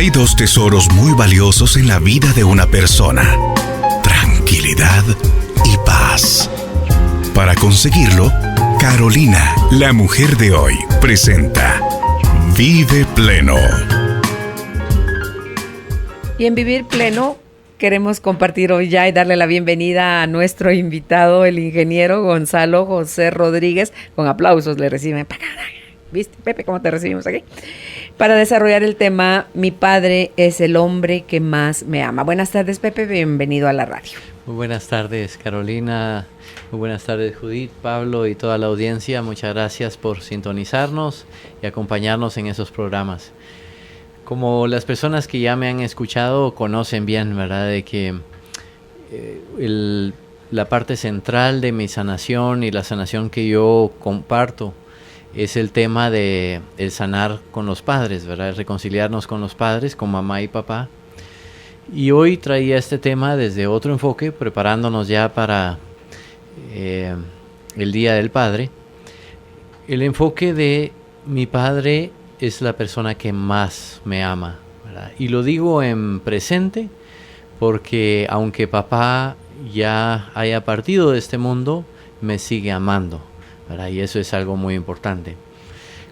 Hay dos tesoros muy valiosos en la vida de una persona: tranquilidad y paz. Para conseguirlo, Carolina, la mujer de hoy, presenta Vive Pleno. Y en Vivir Pleno queremos compartir hoy ya y darle la bienvenida a nuestro invitado, el ingeniero Gonzalo José Rodríguez. Con aplausos le reciben. ¿Viste, Pepe, cómo te recibimos aquí? Para desarrollar el tema, mi padre es el hombre que más me ama. Buenas tardes, Pepe, bienvenido a la radio. Muy buenas tardes, Carolina. Muy buenas tardes, Judith, Pablo y toda la audiencia. Muchas gracias por sintonizarnos y acompañarnos en esos programas. Como las personas que ya me han escuchado conocen bien, ¿verdad? De que la parte central de mi sanación y la sanación que yo comparto es el tema de el sanar con los padres, ¿verdad? El reconciliarnos con los padres, con mamá y papá. Y hoy traía este tema desde otro enfoque, preparándonos ya para el Día del Padre. El enfoque de mi padre es la persona que más me ama, ¿verdad? Y lo digo en presente porque aunque papá ya haya partido de este mundo, me sigue amando, ¿verdad? Y eso es algo muy importante.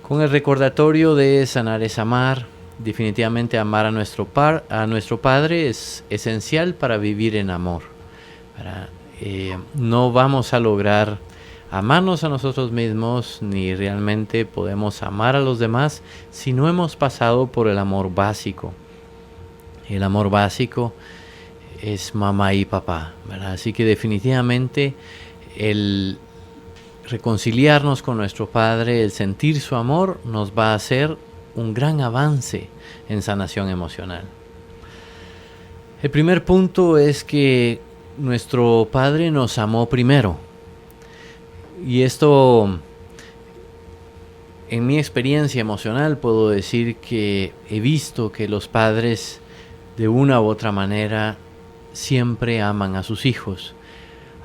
Con el recordatorio de sanar es amar, definitivamente amar a nuestro padre es esencial para vivir en amor, ¿verdad? No vamos a lograr amarnos a nosotros mismos, ni realmente podemos amar a los demás si no hemos pasado por el amor básico. El amor básico es mamá y papá, ¿verdad? Así que definitivamente el reconciliarnos con nuestro padre, el sentir su amor, nos va a hacer un gran avance en sanación emocional. El primer punto es que nuestro padre nos amó primero. Y esto, en mi experiencia emocional, puedo decir que he visto que los padres, de una u otra manera, siempre aman a sus hijos.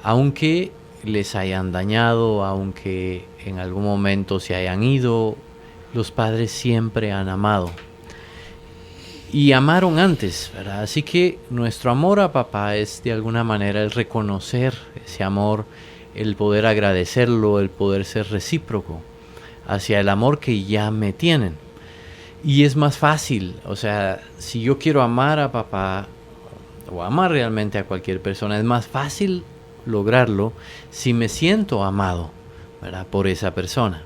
Aunque les hayan dañado, aunque en algún momento se hayan ido, los padres siempre han amado. Y amaron antes, ¿verdad? Así que nuestro amor a papá es de alguna manera el reconocer ese amor, el poder agradecerlo, el poder ser recíproco hacia el amor que ya me tienen. Y es más fácil, o sea, si yo quiero amar a papá o amar realmente a cualquier persona, es más fácil lograrlo si me siento amado, ¿verdad? Por esa persona.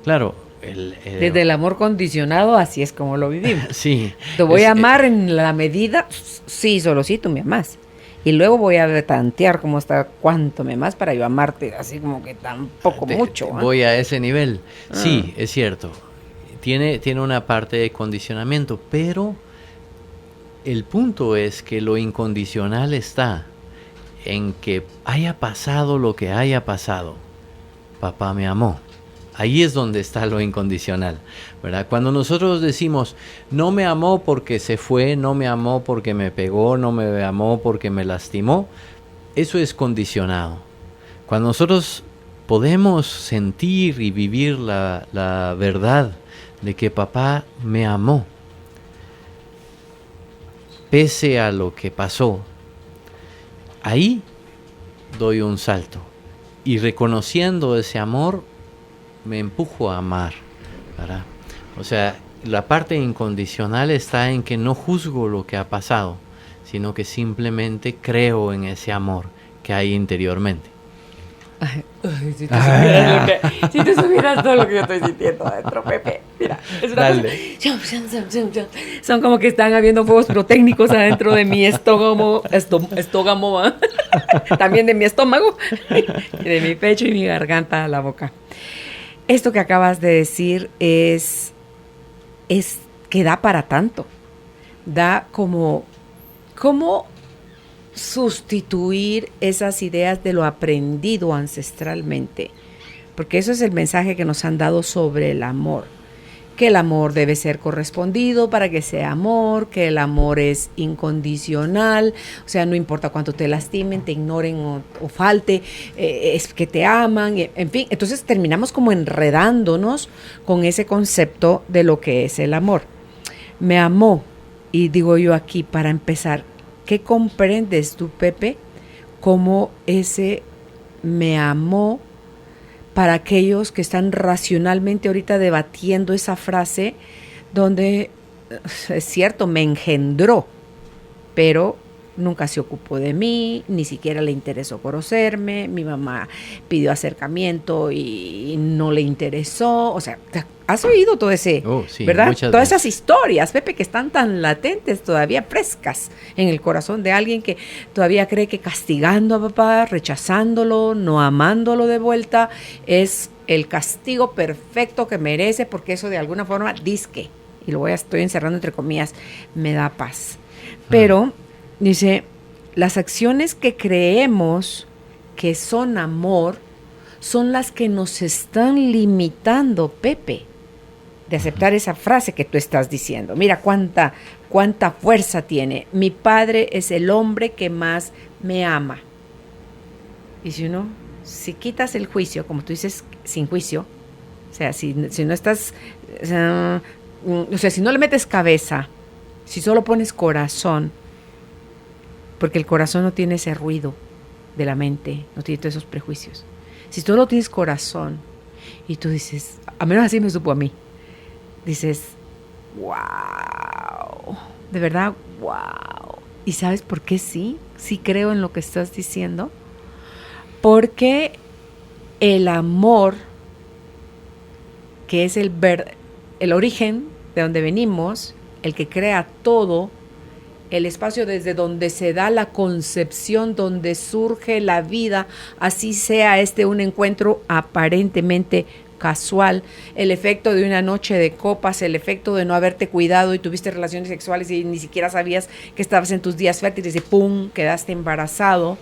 Claro, desde el amor condicionado, así es como lo vivimos. Sí. Te voy a amar en la medida, sí, solo si tú me amas. Y luego voy a tantear cómo está, cuánto me amas para yo amarte, así como que tampoco mucho. Voy a ese nivel. Sí, es cierto. Tiene una parte de condicionamiento, pero el punto es que lo incondicional está en que haya pasado lo que haya pasado, papá me amó. Ahí es donde está lo incondicional, ¿verdad? Cuando nosotros decimos, no me amó porque se fue, no me amó porque me pegó, no me amó porque me lastimó, eso es condicionado. Cuando nosotros podemos sentir y vivir la verdad de que papá me amó, pese a lo que pasó, ahí doy un salto. Y reconociendo ese amor, me empujo a amar, ¿verdad? O sea, la parte incondicional está en que no juzgo lo que ha pasado, sino que simplemente creo en ese amor que hay interiormente. Ay, si te supieras todo lo que yo estoy sintiendo adentro, Pepe. Mira, es una cosa. Son como que están habiendo fuegos pirotécnicos adentro de mi estómago, también de mi estómago, de mi pecho y mi garganta a la boca. Esto que acabas de decir es que da para tanto. Da como sustituir esas ideas de lo aprendido ancestralmente. Porque eso es el mensaje que nos han dado sobre el amor. Que el amor debe ser correspondido para que sea amor, que el amor es incondicional, o sea, no importa cuánto te lastimen, te ignoren o falte, es que te aman, en fin. Entonces terminamos como enredándonos con ese concepto de lo que es el amor. Me amó, Y digo yo aquí, para empezar, ¿qué comprendes tú, Pepe, como ese me amó para aquellos que están racionalmente ahorita debatiendo esa frase donde es cierto, me engendró, pero nunca se ocupó de mí, ni siquiera le interesó conocerme, mi mamá pidió acercamiento y no le interesó, o sea, has oído todo ese, sí, ¿verdad? Todas veces. Esas historias, Pepe, que están tan latentes, todavía frescas en el corazón de alguien que todavía cree que castigando a papá, rechazándolo, no amándolo de vuelta, es el castigo perfecto que merece, porque eso de alguna forma dizque, y estoy encerrando entre comillas, me da paz. Pero dice, las acciones que creemos que son amor son las que nos están limitando, Pepe, de aceptar esa frase que tú estás diciendo. Mira cuánta fuerza tiene. Mi padre es el hombre que más me ama. Y si quitas el juicio, como tú dices, sin juicio, o sea, si no estás, o sea, si no le metes cabeza, si solo pones corazón, porque el corazón no tiene ese ruido de la mente, no tiene todos esos prejuicios. Si tú no tienes corazón y tú dices, a menos así me supo a mí, dices, wow, de verdad, wow. ¿Y sabes por qué sí? Sí creo en lo que estás diciendo. Porque el amor, que es el origen de donde venimos, el que crea todo, el espacio desde donde se da la concepción, donde surge la vida, así sea un encuentro aparentemente casual, el efecto de una noche de copas, el efecto de no haberte cuidado y tuviste relaciones sexuales y ni siquiera sabías que estabas en tus días fértiles y ¡pum!, quedaste embarazado.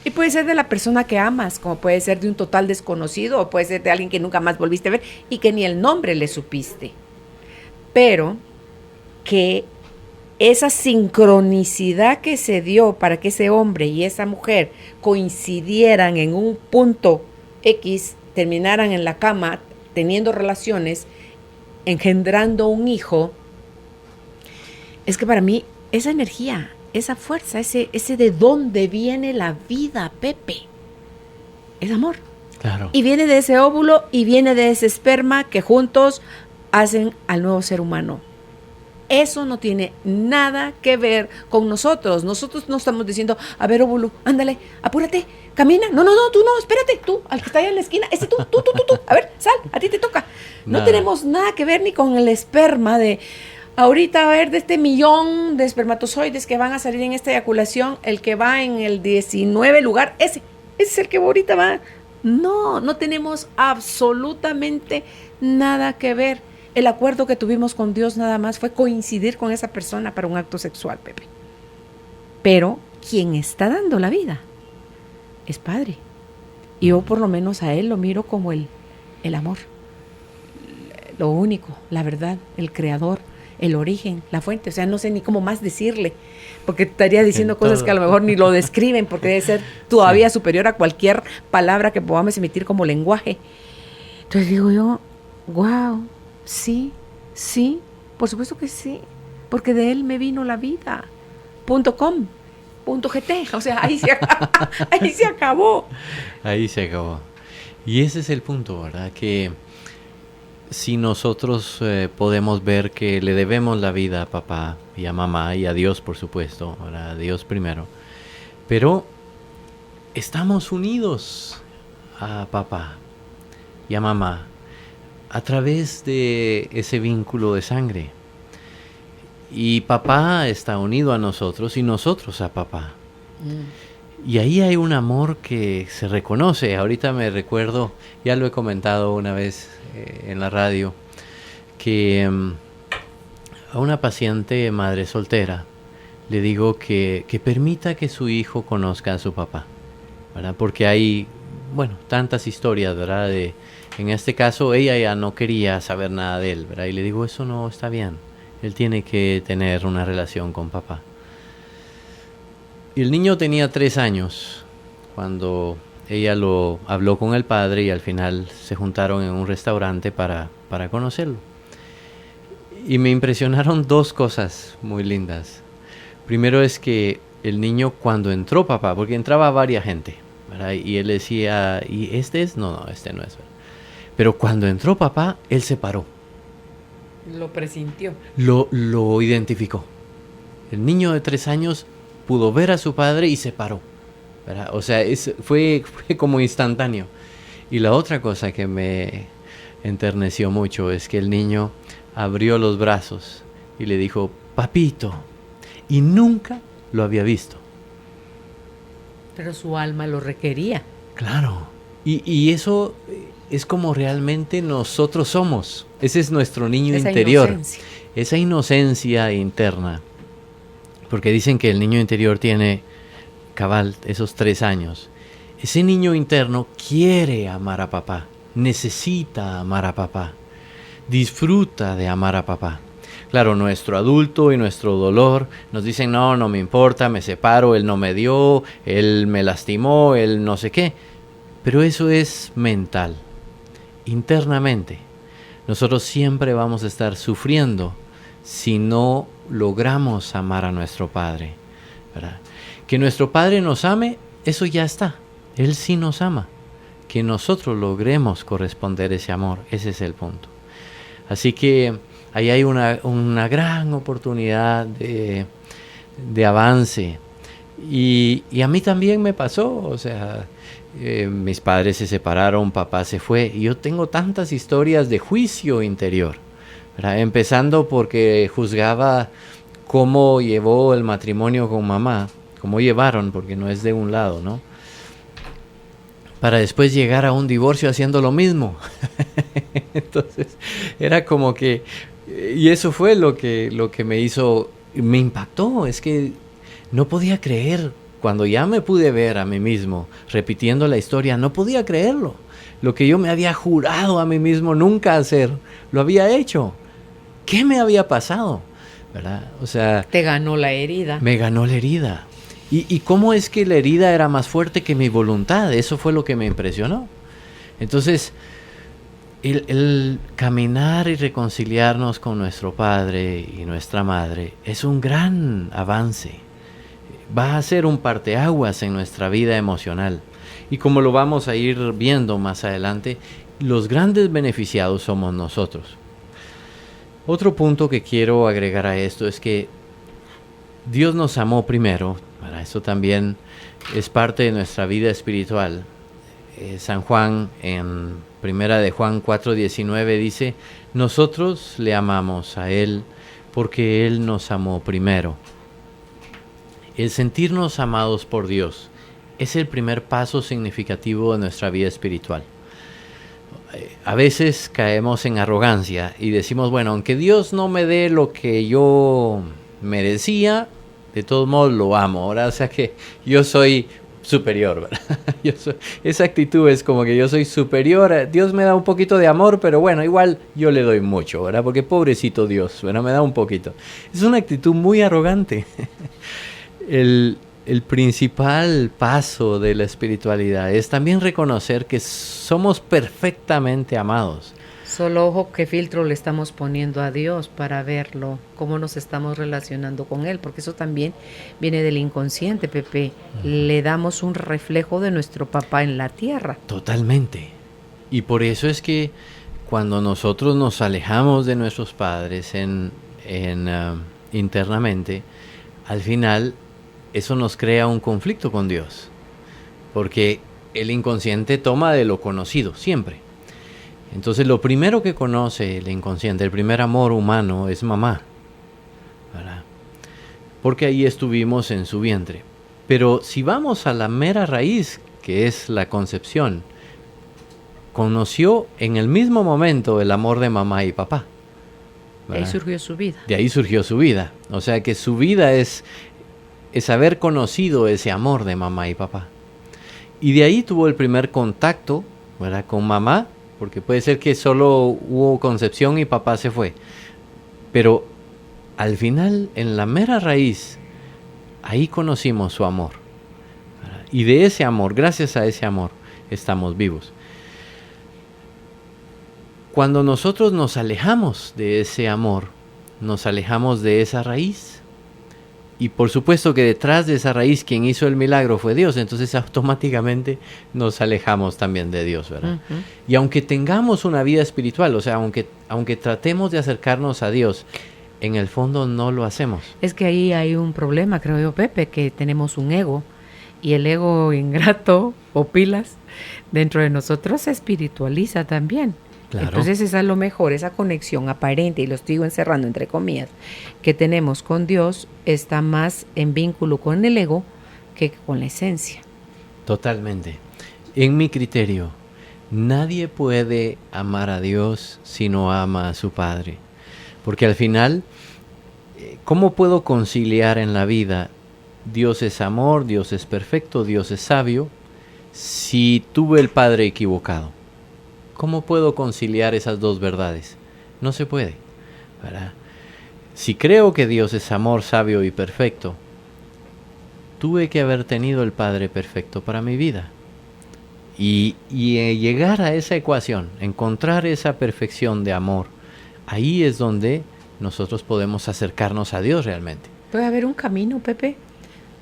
Y puede ser de la persona que amas, como puede ser de un total desconocido, o puede ser de alguien que nunca más volviste a ver y que ni el nombre le supiste. Pero que esa sincronicidad que se dio para que ese hombre y esa mujer coincidieran en un punto X, terminaran en la cama teniendo relaciones, engendrando un hijo, es que para mí esa energía, esa fuerza, ese de dónde viene la vida, Pepe, es amor. Claro. Y viene de ese óvulo y viene de ese esperma que juntos hacen al nuevo ser humano. Eso no tiene nada que ver con nosotros. Nosotros no estamos diciendo, a ver, óvulo, ándale, apúrate, camina. No, tú no, espérate, tú, al que está allá en la esquina, ese tú. A ver, sal, a ti te toca. No tenemos nada que ver ni con el esperma de ahorita, a ver, de este 1,000,000 de espermatozoides que van a salir en esta eyaculación, el que va en el 19 lugar, ese es el que ahorita va. No tenemos absolutamente nada que ver. El acuerdo que tuvimos con Dios nada más fue coincidir con esa persona para un acto sexual, Pepe. Pero quien está dando la vida es Padre. Y yo por lo menos a Él lo miro como el amor, lo único, la verdad, el creador, el origen, la fuente. O sea, no sé ni cómo más decirle, porque estaría diciendo cosas que a lo mejor ni lo describen, porque debe ser todavía superior a cualquier palabra que podamos emitir como lenguaje. Entonces digo yo, wow. Sí, por supuesto que sí, porque de él me vino la vida. .com, .gt, o sea, ahí se acabó. Ahí se acabó. Y ese es el punto, ¿verdad? Que si nosotros podemos ver que le debemos la vida a papá y a mamá y a Dios, por supuesto, ¿verdad? A Dios primero, pero estamos unidos a papá y a mamá a través de ese vínculo de sangre. Y papá está unido a nosotros y nosotros a papá. Y ahí hay un amor que se reconoce. Ahorita me recuerdo, ya lo he comentado una vez en la radio, que a una paciente madre soltera le digo que permita que su hijo conozca a su papá, ¿verdad? Porque hay, tantas historias, ¿verdad? En este caso, ella ya no quería saber nada de él, ¿verdad? Y le digo, eso no está bien. Él tiene que tener una relación con papá. Y el niño tenía 3 años cuando ella lo habló con el padre y al final se juntaron en un restaurante para conocerlo. Y me impresionaron dos cosas muy lindas. Primero es que el niño cuando entró papá, porque entraba varias gente, ¿verdad? Y él decía, ¿y este es? No, este no es. Pero cuando entró papá, él se paró. Lo presintió. Lo identificó. El niño de 3 años pudo ver a su padre y se paró, ¿verdad? O sea, fue como instantáneo. Y la otra cosa que me enterneció mucho es que el niño abrió los brazos y le dijo, papito, y nunca lo había visto. Pero su alma lo requería. Claro, y eso es como realmente nosotros somos. Ese es nuestro niño interior. Inocencia. Esa inocencia interna. Porque dicen que el niño interior tiene cabal esos 3 años. Ese niño interno quiere amar a papá, necesita amar a papá, disfruta de amar a papá. Claro, nuestro adulto y nuestro dolor nos dicen, no me importa, me separo, él no me dio, él me lastimó, él no sé qué. Pero eso es mental. Internamente, nosotros siempre vamos a estar sufriendo si no logramos amar a nuestro Padre, ¿verdad? Que nuestro Padre nos ame, eso ya está. Él sí nos ama. Que nosotros logremos corresponder ese amor, ese es el punto. Así que ahí hay una gran oportunidad de avance. Y a mí también me pasó, o sea, mis padres se separaron, papá se fue. Y yo tengo tantas historias de juicio interior, ¿verdad? Empezando porque juzgaba cómo llevó el matrimonio con mamá, cómo llevaron, porque no es de un lado, ¿no? Para después llegar a un divorcio haciendo lo mismo. Entonces, era como que... Y eso fue lo que me hizo... Me impactó, es que no podía creer. Cuando ya me pude ver a mí mismo repitiendo la historia, no podía creerlo. Lo que yo me había jurado a mí mismo nunca hacer, lo había hecho. ¿Qué me había pasado? ¿Verdad? O sea... Te ganó la herida. Me ganó la herida. ¿Y cómo es que la herida era más fuerte que mi voluntad? Eso fue lo que me impresionó. Entonces, el caminar y reconciliarnos con nuestro Padre y nuestra Madre es un gran avance. Va a ser un parteaguas en nuestra vida emocional. Y como lo vamos a ir viendo más adelante, los grandes beneficiados somos nosotros. Otro punto que quiero agregar a esto es que Dios nos amó primero. Para eso también es parte de nuestra vida espiritual. San Juan en 1 de Juan 4:19 dice, nosotros le amamos a Él porque Él nos amó primero. El sentirnos amados por Dios es el primer paso significativo de nuestra vida espiritual. A veces caemos en arrogancia y decimos, bueno, aunque Dios no me dé lo que yo merecía, de todos modos lo amo. Ahora, o sea que yo soy superior, ¿verdad? Esa actitud es como que yo soy superior. Dios me da un poquito de amor, pero bueno, igual yo le doy mucho, ¿verdad? Porque pobrecito Dios, bueno, me da un poquito. Es una actitud muy arrogante. El principal paso de la espiritualidad es también reconocer que somos perfectamente amados. Solo ojo qué filtro le estamos poniendo a Dios para verlo, cómo nos estamos relacionando con Él, porque eso también viene del inconsciente, Pepe. Le damos un reflejo de nuestro papá en la tierra. Totalmente. Y por eso es que cuando nosotros nos alejamos de nuestros padres internamente, al final eso nos crea un conflicto con Dios, porque el inconsciente toma de lo conocido siempre. Entonces lo primero que conoce el inconsciente, el primer amor humano es mamá, ¿verdad? Porque ahí estuvimos en su vientre. Pero si vamos a la mera raíz, que es la concepción, conoció en el mismo momento el amor de mamá y papá, ¿verdad? De ahí surgió su vida. De ahí surgió su vida. O sea que su vida es haber conocido ese amor de mamá y papá. Y de ahí tuvo el primer contacto, ¿verdad?, con mamá, porque puede ser que solo hubo concepción y papá se fue. Pero al final, en la mera raíz, ahí conocimos su amor, ¿verdad? Y de ese amor, gracias a ese amor, estamos vivos. Cuando nosotros nos alejamos de ese amor, nos alejamos de esa raíz. Y por supuesto que detrás de esa raíz quien hizo el milagro fue Dios, entonces automáticamente nos alejamos también de Dios, ¿verdad? Uh-huh. Y aunque tengamos una vida espiritual, o sea, aunque tratemos de acercarnos a Dios, en el fondo no lo hacemos. Es que ahí hay un problema, creo yo, Pepe, que tenemos un ego, y el ego ingrato o pilas dentro de nosotros se espiritualiza también. Claro. Entonces esa es lo mejor, esa conexión aparente, y lo estoy encerrando entre comillas, que tenemos con Dios está más en vínculo con el ego que con la esencia. Totalmente. En mi criterio, nadie puede amar a Dios si no ama a su Padre. Porque al final, ¿cómo puedo conciliar en la vida Dios es amor, Dios es perfecto, Dios es sabio, si tuve el Padre equivocado? ¿Cómo puedo conciliar esas dos verdades? No se puede, ¿verdad? Si creo que Dios es amor, sabio y perfecto, tuve que haber tenido el Padre perfecto para mi vida. Y llegar a esa ecuación, encontrar esa perfección de amor, ahí es donde nosotros podemos acercarnos a Dios realmente. Puede haber un camino, Pepe.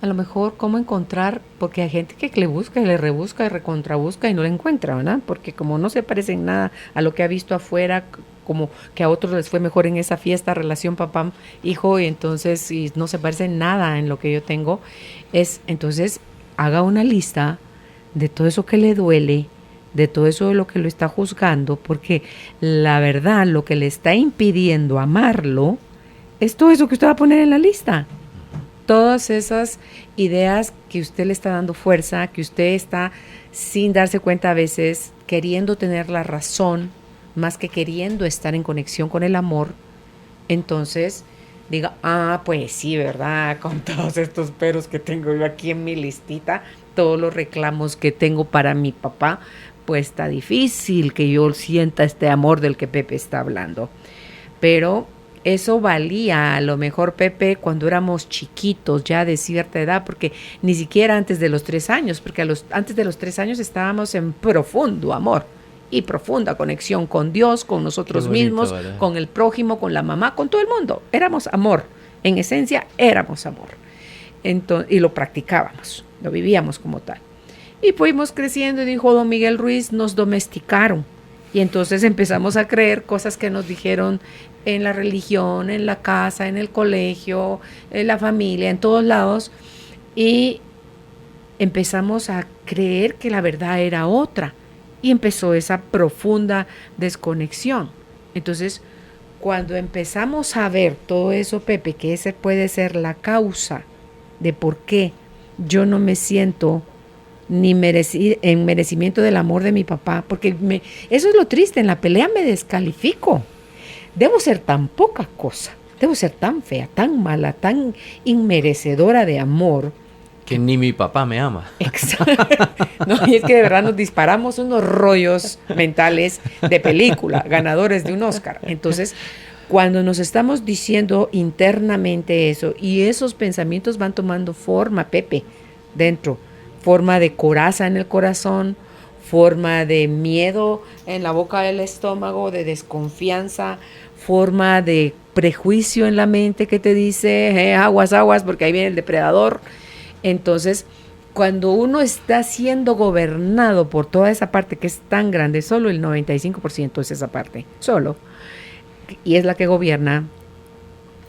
A lo mejor cómo encontrar, porque hay gente que le busca y le rebusca y recontrabusca y no la encuentra, ¿verdad? Porque como no se parece en nada a lo que ha visto afuera, como que a otros les fue mejor en esa fiesta, relación papá-hijo, y entonces si no se parece en nada en lo que yo tengo, entonces haga una lista de todo eso que le duele, de todo eso de lo que lo está juzgando, porque la verdad, lo que le está impidiendo amarlo, es todo eso que usted va a poner en la lista. Todas esas ideas que usted le está dando fuerza, que usted está sin darse cuenta a veces queriendo tener la razón, más que queriendo estar en conexión con el amor, entonces diga, pues sí, ¿verdad? Con todos estos peros que tengo yo aquí en mi listita, todos los reclamos que tengo para mi papá, pues está difícil que yo sienta este amor del que Pepe está hablando. Pero eso valía a lo mejor, Pepe, cuando éramos chiquitos, ya de cierta edad, porque ni siquiera antes de los 3 años, porque antes de los 3 años estábamos en profundo amor y profunda conexión con Dios, con nosotros mismos, ¿verdad? Con el prójimo, con la mamá, con todo el mundo. Éramos amor, en esencia éramos amor. Entonces, y lo practicábamos, lo vivíamos como tal. Y fuimos creciendo y dijo don Miguel Ruiz, nos domesticaron. Y entonces empezamos a creer cosas que nos dijeron en la religión, en la casa, en el colegio, en la familia, en todos lados. Y empezamos a creer que la verdad era otra. Y empezó esa profunda desconexión. Entonces, cuando empezamos a ver todo eso, Pepe, que ese puede ser la causa de por qué yo no me siento ni en merecimiento del amor de mi papá, porque eso es lo triste, en la pelea me descalifico. Debo ser tan poca cosa, debo ser tan fea, tan mala, tan inmerecedora de amor. Que ni mi papá me ama. Exacto. No, y es que de verdad nos disparamos unos rollos mentales de película, ganadores de un Oscar. Entonces, cuando nos estamos diciendo internamente eso, y esos pensamientos van tomando forma, Pepe, dentro, forma de coraza en el corazón, forma de miedo en la boca del estómago, de desconfianza, forma de prejuicio en la mente que te dice, aguas, aguas, porque ahí viene el depredador. Entonces, cuando uno está siendo gobernado por toda esa parte que es tan grande, solo el 95% es esa parte, solo, y es la que gobierna,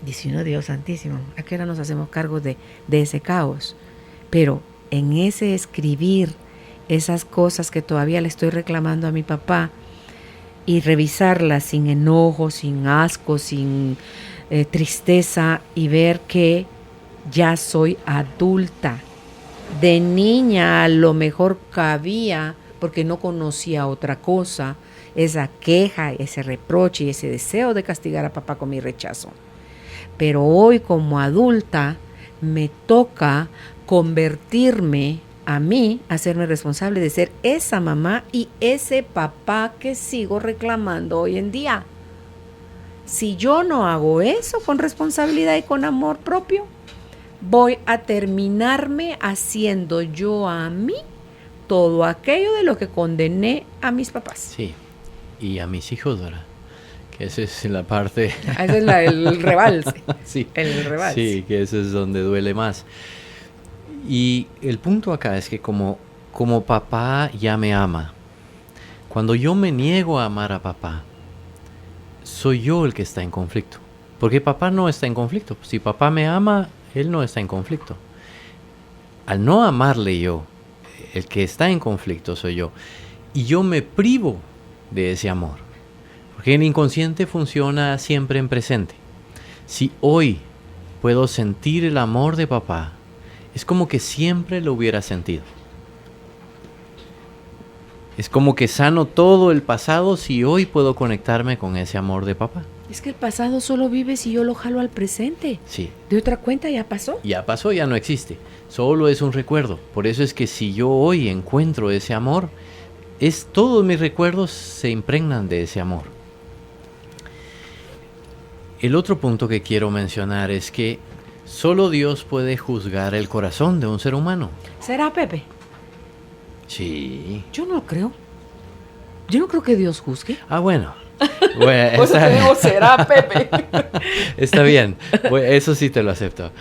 dice uno, Dios santísimo, ¿a qué hora nos hacemos cargo de ese caos? Pero en ese escribir esas cosas que todavía le estoy reclamando a mi papá y revisarlas sin enojo, sin asco, sin tristeza, y ver que ya soy adulta. De niña a lo mejor cabía, porque no conocía otra cosa, esa queja, ese reproche y ese deseo de castigar a papá con mi rechazo. Pero hoy como adulta me toca convertirme a mí, hacerme responsable de ser esa mamá y ese papá que sigo reclamando hoy en día. Si yo no hago eso con responsabilidad y con amor propio, voy a terminarme haciendo yo a mí todo aquello de lo que condené a mis papás. Sí, y a mis hijos, ¿verdad? Que esa es la parte... Ese es el rebalse. Sí, El rebalse. sí, que eso es donde duele más. Y el punto acá es que como papá ya me ama, cuando yo me niego a amar a papá, soy yo el que está en conflicto. Porque papá no está en conflicto. Si papá me ama, él no está en conflicto. Al no amarle yo, el que está en conflicto soy yo. Y yo me privo de ese amor. Porque el inconsciente funciona siempre en presente. Si hoy puedo sentir el amor de papá, es como que siempre lo hubiera sentido. Es como que sano todo el pasado si hoy puedo conectarme con ese amor de papá. Es que el pasado solo vive si yo lo jalo al presente. Sí. De otra cuenta ya pasó. Ya pasó, ya no existe. Solo es un recuerdo. Por eso es que si yo hoy encuentro ese amor, todos mis recuerdos se impregnan de ese amor. El otro punto que quiero mencionar es que solo Dios puede juzgar el corazón de un ser humano. ¿Será, Pepe? Sí. Yo no lo creo. Yo no creo que Dios juzgue. Bueno, Pues te digo, será, Pepe. Está bien, eso sí te lo acepto.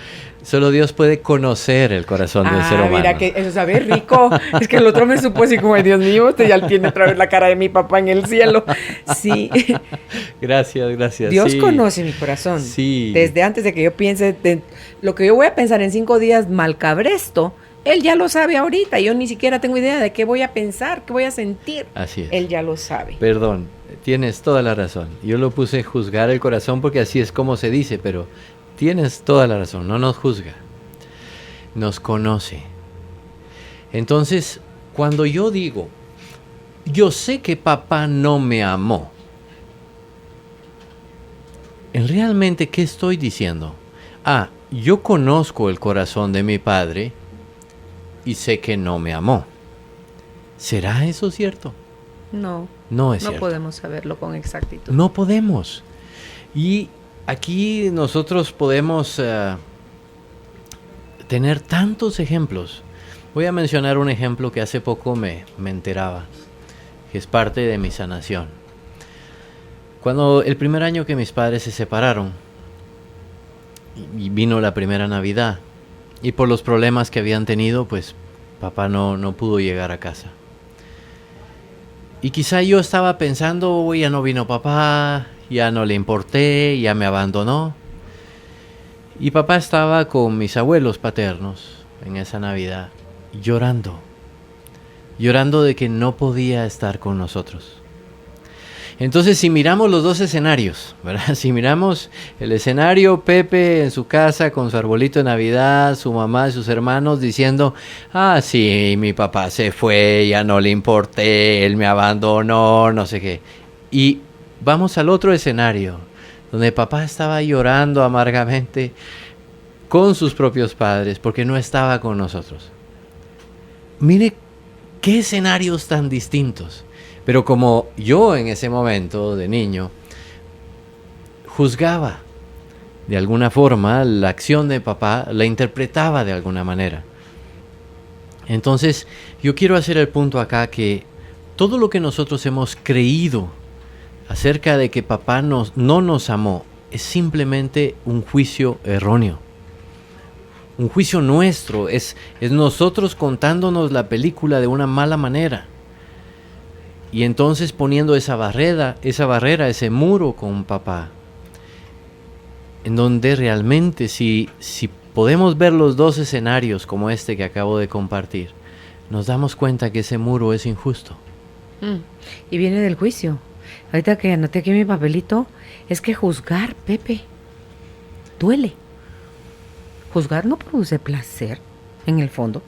Solo Dios puede conocer el corazón del ser humano. Mira, que eso sabe rico. Es que el otro me supo así como, Dios mío, usted ya tiene otra vez la cara de mi papá en el cielo. Sí. Gracias. Dios sí. conoce mi corazón. Sí. Desde antes de que yo piense, lo que yo voy a pensar en 5 días malcabresto, Él ya lo sabe ahorita. Yo ni siquiera tengo idea de qué voy a pensar, qué voy a sentir. Así es. Él ya lo sabe. Perdón, tienes toda la razón. Yo lo puse juzgar el corazón porque así es como se dice, pero tienes toda la razón. No nos juzga, nos conoce. Entonces, cuando yo digo, yo sé que papá no me amó, ¿realmente qué estoy diciendo? Yo conozco el corazón de mi padre y sé que no me amó. ¿Será eso cierto? No. No es No cierto. podemos saberlo con exactitud. No podemos. Y aquí nosotros podemos tener tantos ejemplos. Voy a mencionar un ejemplo que hace poco me enteraba, que es parte de mi sanación. Cuando el primer año que mis padres se separaron, y vino la primera Navidad, y por los problemas que habían tenido, pues papá no pudo llegar a casa. Y quizá yo estaba pensando, ya no vino papá, ya no le importé, ya me abandonó. Y papá estaba con mis abuelos paternos en esa Navidad, llorando de que no podía estar con nosotros. Entonces, si miramos los dos escenarios, ¿verdad? Si miramos el escenario, Pepe en su casa con su arbolito de Navidad, su mamá y sus hermanos diciendo, sí, mi papá se fue, ya no le importé, él me abandonó, no sé qué. Y vamos al otro escenario, donde papá estaba llorando amargamente con sus propios padres porque no estaba con nosotros. Mire qué escenarios tan distintos. Pero como yo en ese momento de niño juzgaba de alguna forma la acción de papá, la interpretaba de alguna manera. Entonces yo quiero hacer el punto acá que todo lo que nosotros hemos creído acerca de que papá no nos amó es simplemente un juicio erróneo. Un juicio nuestro, es nosotros contándonos la película de una mala manera. Y entonces poniendo esa barrera, ese muro con papá, en donde realmente si podemos ver los dos escenarios como este que acabo de compartir, nos damos cuenta que ese muro es injusto. Y viene del juicio. Ahorita que anoté aquí mi papelito, es que juzgar, Pepe, duele. Juzgar no produce placer, en el fondo.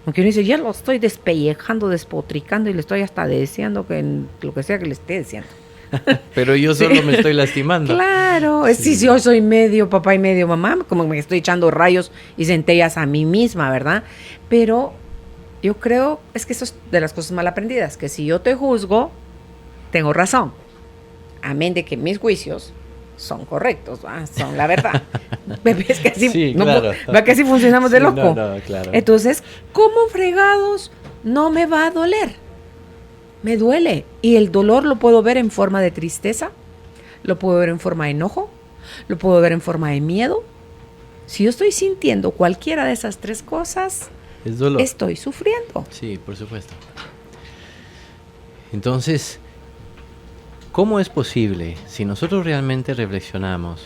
Aunque uno dice, ya lo estoy despellejando, despotricando y le estoy hasta deseando lo que sea que le esté deseando. Pero yo solo me estoy lastimando. Claro, sí. Si yo soy medio papá y medio mamá, como me estoy echando rayos y centellas a mí misma, ¿verdad? Pero yo creo, es que eso es de las cosas mal aprendidas, que si yo te juzgo, tengo razón. Amén de que mis juicios son correctos, son la verdad. Es que así, sí, no, claro. ¿Va que así funcionamos de loco? No, claro. Entonces, ¿cómo fregados no me va a doler? Me duele. Y el dolor lo puedo ver en forma de tristeza, Lo puedo ver en forma de enojo, lo puedo ver en forma de miedo. Si yo estoy sintiendo cualquiera de esas tres cosas, es dolor. Estoy sufriendo. Sí, por supuesto. Entonces, ¿cómo es posible, si nosotros realmente reflexionamos,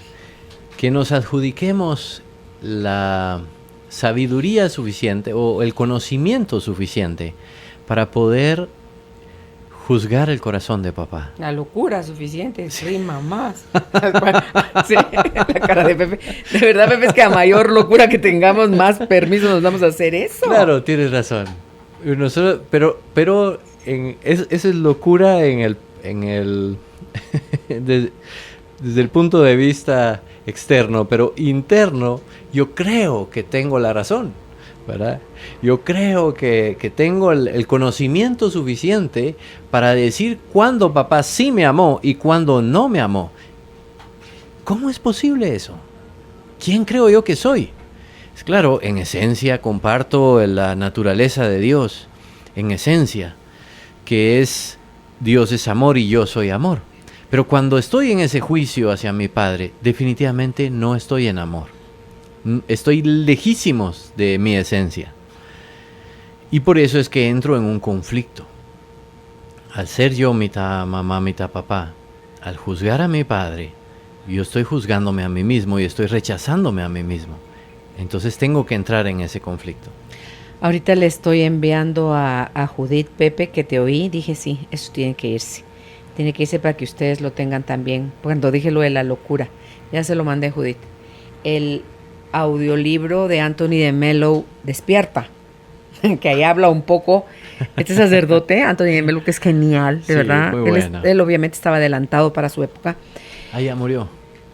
que nos adjudiquemos la sabiduría suficiente o el conocimiento suficiente para poder juzgar el corazón de papá? La locura suficiente, rima más. Sí, la cara de Pepe. De verdad, Pepe, es que a mayor locura que tengamos, más permiso nos damos a hacer eso. Claro, tienes razón. Nosotros, pero eso es locura en el desde el punto de vista externo, pero interno yo creo que tengo la razón, ¿verdad? Yo creo que tengo el conocimiento suficiente para decir cuándo papá sí me amó y cuándo no me amó. ¿Cómo es posible eso? ¿Quién creo yo que soy? Es claro, en esencia comparto la naturaleza de Dios, en esencia, que es Dios es amor y yo soy amor. Pero cuando estoy en ese juicio hacia mi padre, definitivamente no estoy en amor. Estoy lejísimos de mi esencia. Y por eso es que entro en un conflicto. Al ser yo mitad mamá, mitad papá, al juzgar a mi padre, yo estoy juzgándome a mí mismo y estoy rechazándome a mí mismo. Entonces tengo que entrar en ese conflicto. Ahorita le estoy enviando a Judith, Pepe, que te oí. Dije, sí, eso tiene que irse. Tiene que irse para que ustedes lo tengan también. Cuando dije lo de la locura, ya se lo mandé a Judith. El audiolibro de Anthony de Mello, Despierta, que ahí habla un poco. Este sacerdote, Anthony de Mello, que es genial, de sí, verdad. Muy bueno. Él obviamente estaba adelantado para su época. Ah, ya murió.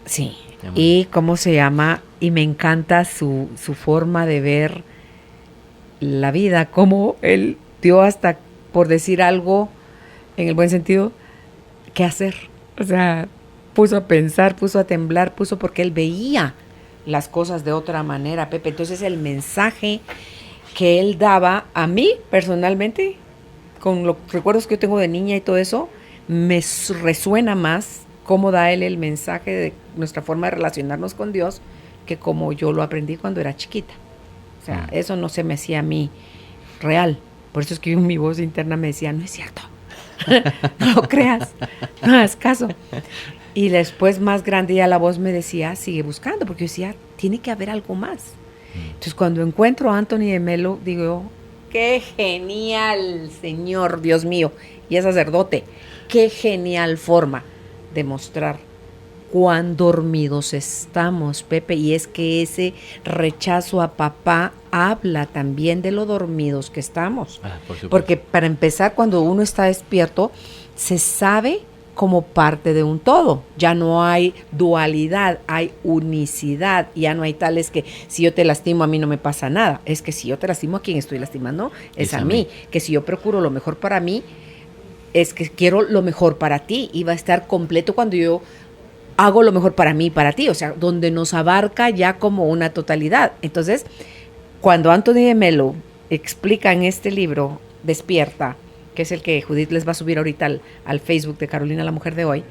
Sí. Ya murió. Y cómo se llama, y me encanta su forma de ver la vida, cómo él dio hasta, por decir algo, en el buen sentido, qué hacer. O sea, puso a pensar, puso a temblar, porque él veía las cosas de otra manera, Pepe. Entonces el mensaje que él daba a mí personalmente, con los recuerdos que yo tengo de niña y todo eso, me resuena más cómo da él el mensaje de nuestra forma de relacionarnos con Dios que como yo lo aprendí cuando era chiquita. O sea, eso no se me hacía a mí real. Por eso es que mi voz interna me decía, no es cierto. No lo creas, no hagas caso. Y después, más grande, ya la voz me decía, sigue buscando, porque yo decía, tiene que haber algo más. Entonces, cuando encuentro a Anthony de Mello, digo, qué genial, Señor, Dios mío, y es sacerdote, qué genial forma de mostrar cuán dormidos estamos, Pepe. Y es que ese rechazo a papá habla también de lo dormidos que estamos. Porque para empezar, cuando uno está despierto, se sabe como parte de un todo. Ya no hay dualidad, hay unicidad. Ya no hay tales que si yo te lastimo a mí no me pasa nada. Es que si yo te lastimo, a quien estoy lastimando es a mí. Que si yo procuro lo mejor para mí, es que quiero lo mejor para ti. Y va a estar completo cuando yo hago lo mejor para mí y para ti. O sea, donde nos abarca ya como una totalidad. Entonces, cuando Anthony de Mello explica en este libro, Despierta, que es el que Judith les va a subir ahorita al Facebook de Carolina, la mujer de hoy,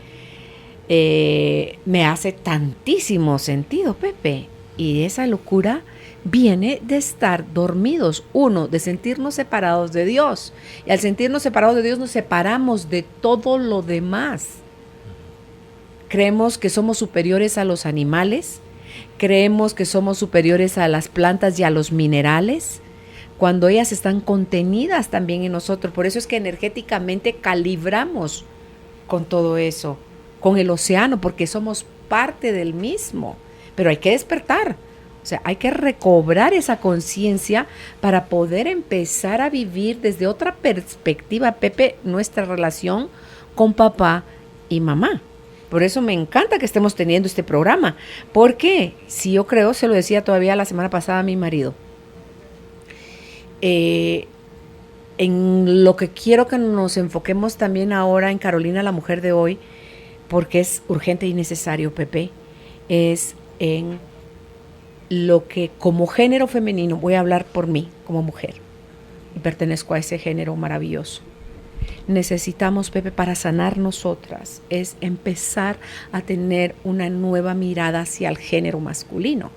me hace tantísimo sentido, Pepe. Y esa locura viene de estar dormidos. Uno, de sentirnos separados de Dios. Y al sentirnos separados de Dios, nos separamos de todo lo demás. Creemos que somos superiores a los animales. Creemos que somos superiores a las plantas y a los minerales, cuando ellas están contenidas también en nosotros. Por eso es que energéticamente calibramos con todo eso, con el océano, porque somos parte del mismo. Pero hay que despertar, o sea, hay que recobrar esa conciencia para poder empezar a vivir desde otra perspectiva, Pepe, nuestra relación con papá y mamá. Por eso me encanta que estemos teniendo este programa, porque si yo creo, se lo decía todavía la semana pasada a mi marido, en lo que quiero que nos enfoquemos también ahora en Carolina, la mujer de hoy, porque es urgente y necesario, Pepe, es en lo que como género femenino, voy a hablar por mí como mujer, y pertenezco a ese género maravilloso. necesitamos, Pepe, para sanar nosotras, es empezar a tener una nueva mirada hacia el género masculino.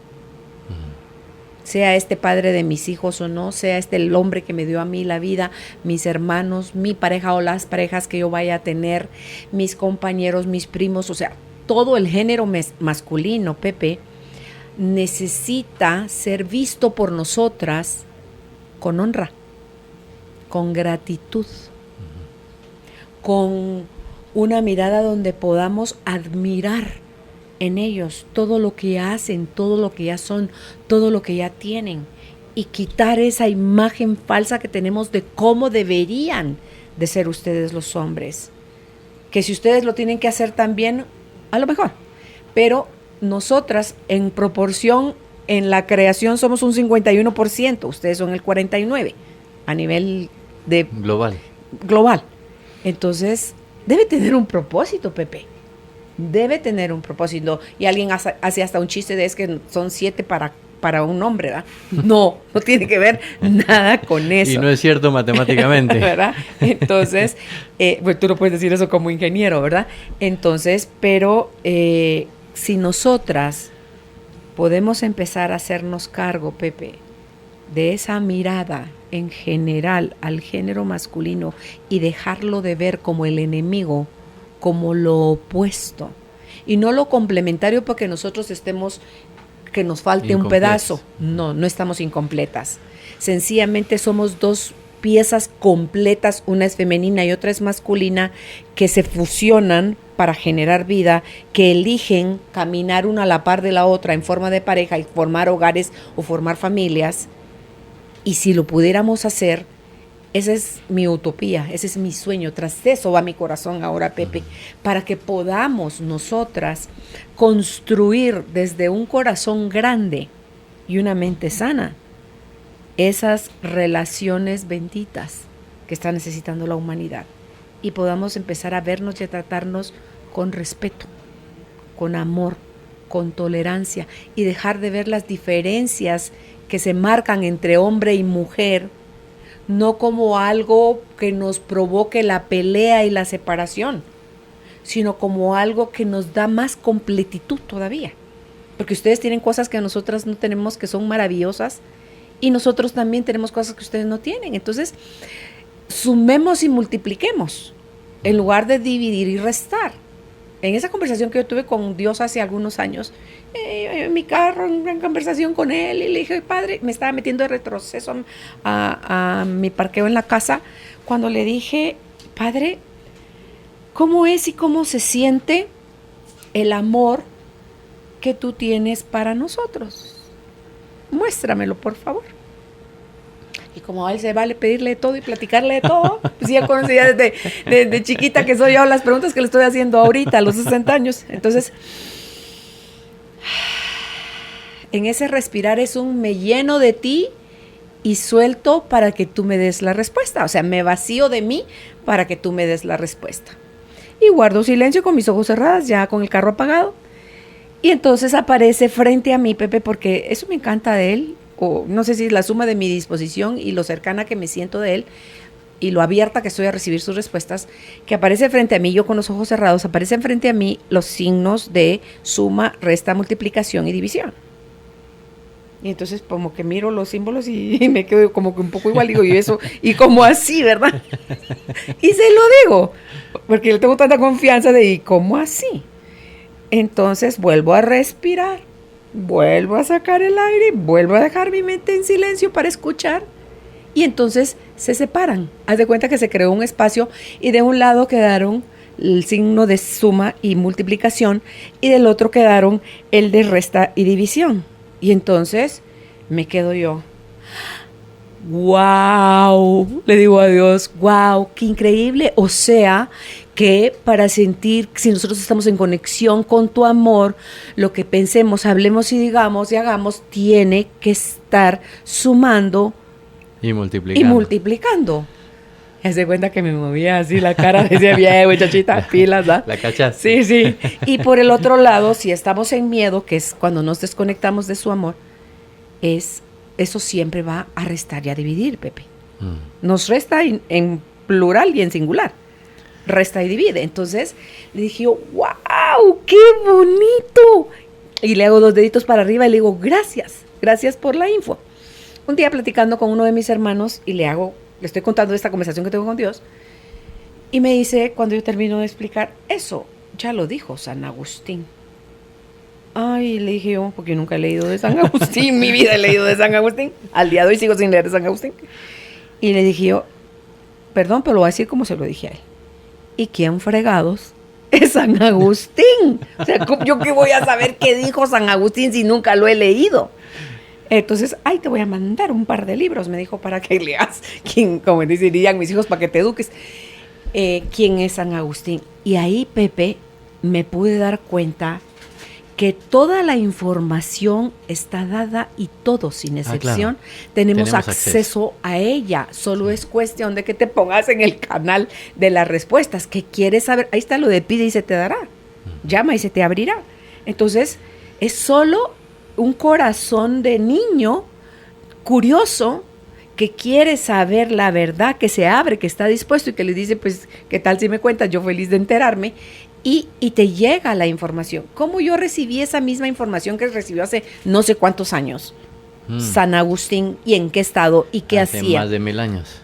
Sea este padre de mis hijos o no, sea este el hombre que me dio a mí la vida, mis hermanos, mi pareja o las parejas que yo vaya a tener, mis compañeros, mis primos, o sea, todo el género masculino, Pepe, necesita ser visto por nosotras con honra, con gratitud, con una mirada donde podamos admirar en ellos todo lo que hacen, todo lo que ya son, todo lo que ya tienen, y quitar esa imagen falsa que tenemos de cómo deberían de ser ustedes los hombres. Que si ustedes lo tienen que hacer también, a lo mejor, pero nosotras en proporción en la creación somos un 51%, ustedes son el 49% a nivel de global. Entonces, debe tener un propósito, Pepe. Debe tener un propósito. Y alguien hace hasta un chiste de es que son 7 para un hombre, ¿verdad? No tiene que ver nada con eso. Y no es cierto matemáticamente. ¿Verdad? Entonces, pues tú no puedes decir eso como ingeniero, ¿verdad? Entonces, pero si nosotras podemos empezar a hacernos cargo, Pepe, de esa mirada en general al género masculino y dejarlo de ver como el enemigo, como lo opuesto, y no lo complementario porque nosotros estemos, que nos falte un pedazo. No estamos incompletas. Sencillamente somos dos piezas completas, una es femenina y otra es masculina, que se fusionan para generar vida, que eligen caminar una a la par de la otra en forma de pareja y formar hogares o formar familias. Y si lo pudiéramos hacer, esa es mi utopía, ese es mi sueño, tras eso va mi corazón ahora, Pepe, para que podamos nosotras construir desde un corazón grande y una mente sana esas relaciones benditas que está necesitando la humanidad, y podamos empezar a vernos y a tratarnos con respeto, con amor, con tolerancia, y dejar de ver las diferencias que se marcan entre hombre y mujer, no como algo que nos provoque la pelea y la separación, sino como algo que nos da más completitud todavía. Porque ustedes tienen cosas que nosotras no tenemos, que son maravillosas, y nosotros también tenemos cosas que ustedes no tienen. Entonces, sumemos y multipliquemos, en lugar de dividir y restar. En esa conversación que yo tuve con Dios hace algunos años, en mi carro, en una conversación con él, y le dije, Padre, me estaba metiendo de retroceso a mi parqueo en la casa, cuando le dije, Padre, ¿cómo es y cómo se siente el amor que tú tienes para nosotros? Muéstramelo, por favor. Y como a él se vale pedirle de todo y platicarle de todo, pues ya conoce ya desde chiquita que soy yo las preguntas que le estoy haciendo ahorita a los 60 años. Entonces, en ese respirar es un me lleno de ti y suelto para que tú me des la respuesta. O sea, me vacío de mí para que tú me des la respuesta. Y guardo silencio con mis ojos cerrados, ya con el carro apagado. Y entonces aparece frente a mí, Pepe, porque eso me encanta de él, o no sé si es la suma de mi disposición y lo cercana que me siento de él, y lo abierta que estoy a recibir sus respuestas, que aparece frente a mí, yo con los ojos cerrados, aparecen frente a mí los signos de suma, resta, multiplicación y división. Y entonces como que miro los símbolos y me quedo como que un poco igual, digo, y eso, y como así, ¿verdad? Y se lo digo, porque le tengo tanta confianza de, ¿y cómo así? Entonces vuelvo a respirar, vuelvo a sacar el aire, vuelvo a dejar mi mente en silencio para escuchar, y entonces se separan. Haz de cuenta que se creó un espacio y de un lado quedaron el signo de suma y multiplicación y del otro quedaron el de resta y división. Y entonces me quedo yo, ¡wow! Le digo a Dios, ¡wow! ¡Qué increíble! O sea, que para sentir, si nosotros estamos en conexión con tu amor, lo que pensemos, hablemos y digamos y hagamos, tiene que estar sumando y multiplicando. Me hace cuenta que me movía así la cara, decía, bien, muchachita, pilas, ¿verdad? La cachaste. Sí. Y por el otro lado, si estamos en miedo, que es cuando nos desconectamos de su amor, eso siempre va a restar y a dividir, Pepe. Nos resta en plural y en singular. Resta y divide. Entonces le dije yo, ¡wow! ¡Qué bonito! Y le hago 2 deditos para arriba y le digo, gracias por la info. Un día platicando con uno de mis hermanos y le estoy contando esta conversación que tengo con Dios, y me dice, cuando yo termino de explicar, eso ya lo dijo San Agustín. Ay, le dije yo, porque yo nunca he leído de San Agustín, mi vida he leído de San Agustín, al día de hoy sigo sin leer de San Agustín. Y le dije yo, perdón, pero lo voy a decir como se lo dije a él. ¿Y quién fregados es San Agustín? O sea, ¿yo qué voy a saber qué dijo San Agustín si nunca lo he leído? Entonces, te voy a mandar un par de libros, me dijo, para que leas, como dirían mis hijos, para que te eduques, quién es San Agustín. Y ahí, Pepe, me pude dar cuenta que toda la información está dada y todos, sin excepción, tenemos acceso a ella. Solo es cuestión de que te pongas en el canal de las respuestas. ¿Qué quieres saber? Ahí está lo de pide y se te dará. Llama y se te abrirá. Entonces, es solo un corazón de niño curioso que quiere saber la verdad, que se abre, que está dispuesto y que le dice, pues, ¿qué tal si me cuentas? Yo feliz de enterarme. Y te llega la información. ¿Cómo yo recibí esa misma información que recibió hace no sé cuántos años? San Agustín, y en qué estado, y qué hace hacía. Más de 1000 años.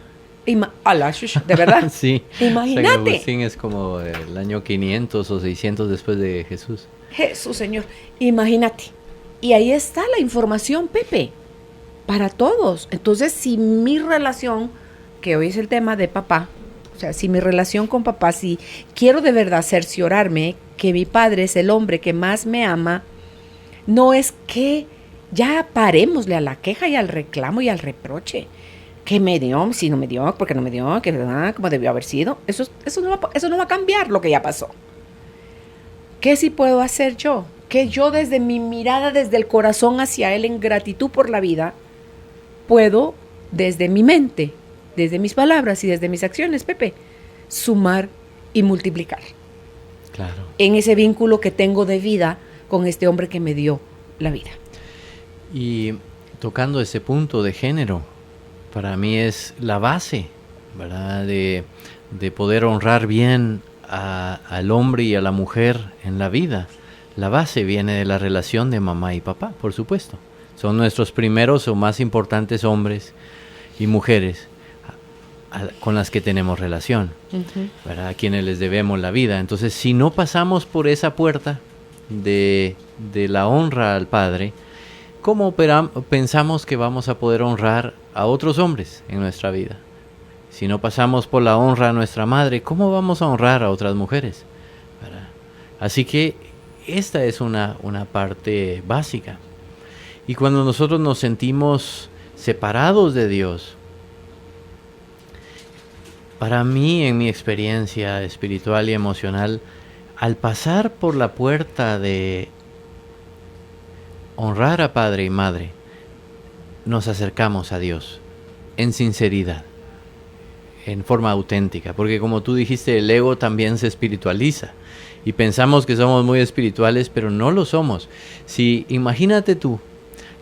¿De verdad? Sí. Imagínate. San Agustín es como el año 500 o 600 después de Jesús. Jesús, Señor. Imagínate. Y ahí está la información, Pepe, para todos. Entonces, si mi relación, que hoy es el tema de papá, o sea, si mi relación con papá, si quiero de verdad cerciorarme que mi padre es el hombre que más me ama, no es que ya parémosle a la queja y al reclamo y al reproche. ¿Qué me dio? Si no me dio, ¿por qué no me dio? ¿Cómo debió haber sido? Eso no va a cambiar lo que ya pasó. ¿Qué sí puedo hacer yo? Que yo desde mi mirada, desde el corazón hacia él, en gratitud por la vida, puedo, desde mi mente, desde mis palabras y desde mis acciones, Pepe, sumar y multiplicar. Claro. En ese vínculo que tengo de vida con este hombre que me dio la vida. Y tocando ese punto de género, para mí es la base, ¿verdad? De poder honrar bien al hombre y a la mujer en la vida. La base viene de la relación de mamá y papá, por supuesto. Son nuestros primeros o más importantes hombres y mujeres con las que tenemos relación, ¿verdad? A quienes les debemos la vida. Entonces, si no pasamos por esa puerta de la honra al Padre, ¿cómo pensamos que vamos a poder honrar a otros hombres en nuestra vida? Si no pasamos por la honra a nuestra madre, ¿cómo vamos a honrar a otras mujeres? ¿Verdad? Así que esta es una parte básica. Y cuando nosotros nos sentimos separados de Dios, para mí, en mi experiencia espiritual y emocional, al pasar por la puerta de honrar a padre y madre, nos acercamos a Dios en sinceridad, en forma auténtica, porque como tú dijiste, el ego también se espiritualiza y pensamos que somos muy espirituales, pero no lo somos. Si imagínate tú,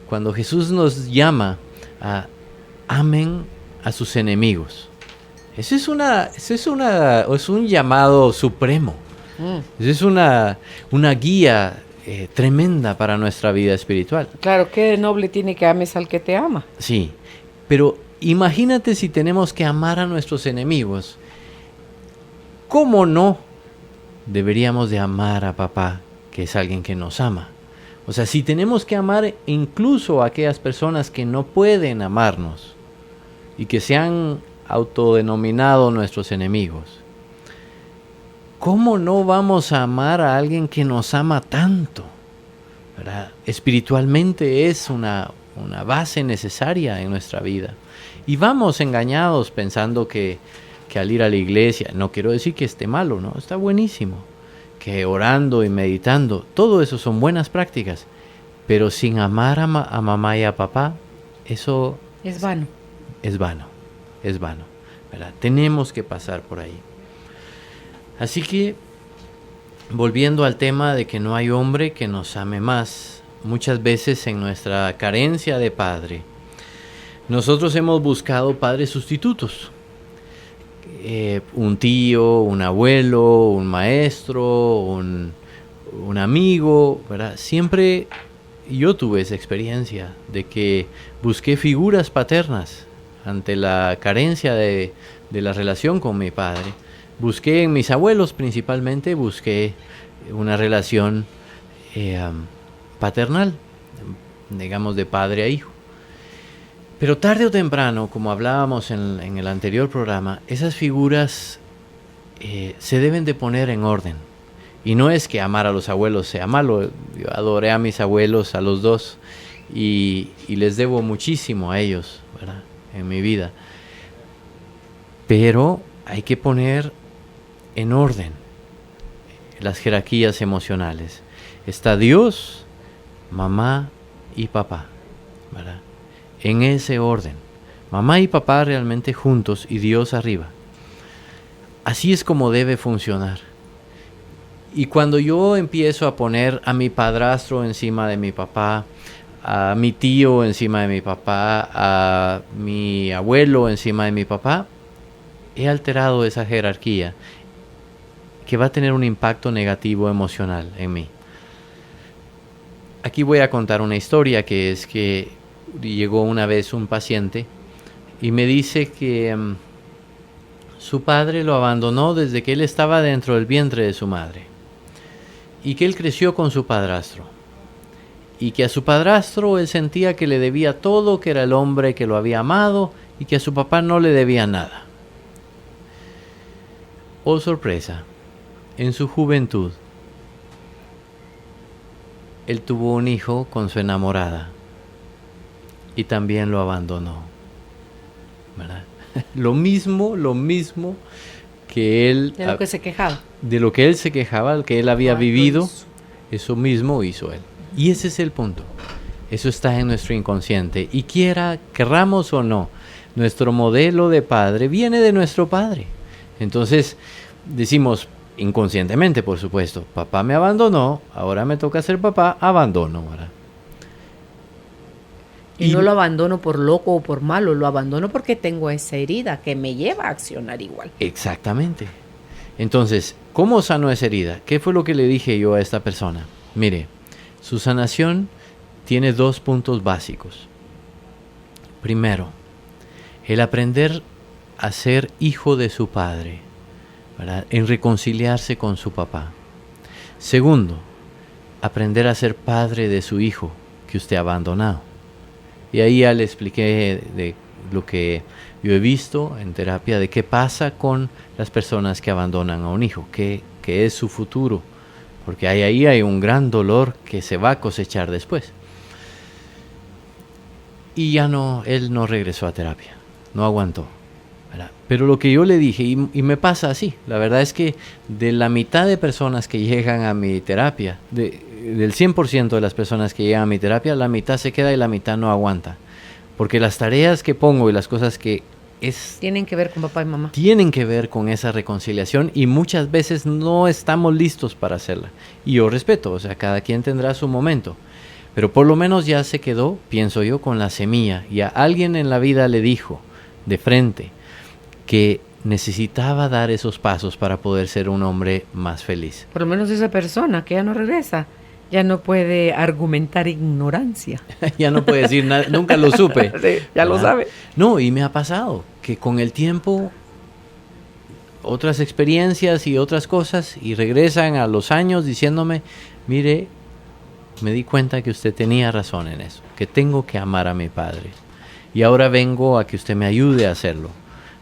cuando Jesús nos llama a amen a sus enemigos, ese es un llamado supremo. Esa es una guía tremenda para nuestra vida espiritual. Claro, qué noble tiene que ames al que te ama. Sí, pero imagínate si tenemos que amar a nuestros enemigos. ¿Cómo no deberíamos de amar a papá, que es alguien que nos ama? O sea, si tenemos que amar incluso a aquellas personas que no pueden amarnos y que se han autodenominado nuestros enemigos, ¿cómo no vamos a amar a alguien que nos ama tanto? ¿Verdad? Espiritualmente es una base necesaria en nuestra vida. Y vamos engañados pensando que al ir a la iglesia, no quiero decir que esté malo, no, está buenísimo, que orando y meditando, todo eso son buenas prácticas, pero sin amar a mamá y a papá, eso es vano. Es vano, ¿verdad? Tenemos que pasar por ahí. Así que, volviendo al tema de que no hay hombre que nos ame más, muchas veces en nuestra carencia de padre, nosotros hemos buscado padres sustitutos un tío, un abuelo, un maestro, un amigo, ¿verdad? Siempre yo tuve esa experiencia de que busqué figuras paternas ante la carencia de la relación con mi padre. Busqué en mis abuelos principalmente, busqué una relación paternal, digamos de padre a hijo. Pero tarde o temprano, como hablábamos en el anterior programa, esas figuras se deben de poner en orden. Y no es que amar a los abuelos sea malo. Yo adoré a mis abuelos, a los dos, y les debo muchísimo a ellos, ¿verdad?, en mi vida. Pero hay que poner en orden las jerarquías emocionales. Está Dios, mamá y papá, ¿verdad?, en ese orden. Mamá y papá realmente juntos y Dios arriba. Así es como debe funcionar. Y cuando yo empiezo a poner a mi padrastro encima de mi papá, a mi tío encima de mi papá, a mi abuelo encima de mi papá, he alterado esa jerarquía que va a tener un impacto negativo emocional en mí. Aquí voy a contar una historia, que es que llegó una vez un paciente y me dice que su padre lo abandonó desde que él estaba dentro del vientre de su madre, y que él creció con su padrastro, y que a su padrastro él sentía que le debía todo, que era el hombre que lo había amado, y que a su papá no le debía nada. Oh sorpresa, en su juventud él tuvo un hijo con su enamorada y también lo abandonó, ¿verdad? Lo mismo que él... De lo que se quejaba. De lo que él se quejaba, que él había vivido, eso mismo hizo él. Y ese es el punto. Eso está en nuestro inconsciente. Y querramos o no, nuestro modelo de padre viene de nuestro padre. Entonces, decimos inconscientemente, por supuesto, papá me abandonó, ahora me toca ser papá, abandono, ¿verdad? Y no lo abandono por loco o por malo, lo abandono porque tengo esa herida que me lleva a accionar igual. Exactamente. Entonces, ¿cómo sanó esa herida? ¿Qué fue lo que le dije yo a esta persona? Mire, su sanación tiene 2 puntos básicos. Primero, el aprender a ser hijo de su padre, ¿verdad?, en reconciliarse con su papá. Segundo, aprender a ser padre de su hijo que usted ha abandonado. Y ahí ya le expliqué de lo que yo he visto en terapia, de qué pasa con las personas que abandonan a un hijo, qué es su futuro, porque ahí hay un gran dolor que se va a cosechar después. Y él no regresó a terapia, no aguantó, ¿verdad? Pero lo que yo le dije, y me pasa así, la verdad es que de la mitad de personas que llegan a mi terapia, del 100% de las personas que llegan a mi terapia, la mitad se queda y la mitad no aguanta. Porque las tareas que pongo y las cosas que tienen que ver con papá y mamá. Tienen que ver con esa reconciliación, y muchas veces no estamos listos para hacerla. Y yo respeto, o sea, cada quien tendrá su momento. Pero por lo menos ya se quedó, pienso yo, con la semilla. Y a alguien en la vida le dijo de frente que necesitaba dar esos pasos para poder ser un hombre más feliz. Por lo menos esa persona que ya no regresa, ya no puede argumentar ignorancia. Ya no puede decir nada, nunca lo supe. Sí, ya lo sabe. No, y me ha pasado que con el tiempo, otras experiencias y otras cosas, y regresan a los años diciéndome, mire, me di cuenta que usted tenía razón en eso, que tengo que amar a mi padre. Y ahora vengo a que usted me ayude a hacerlo,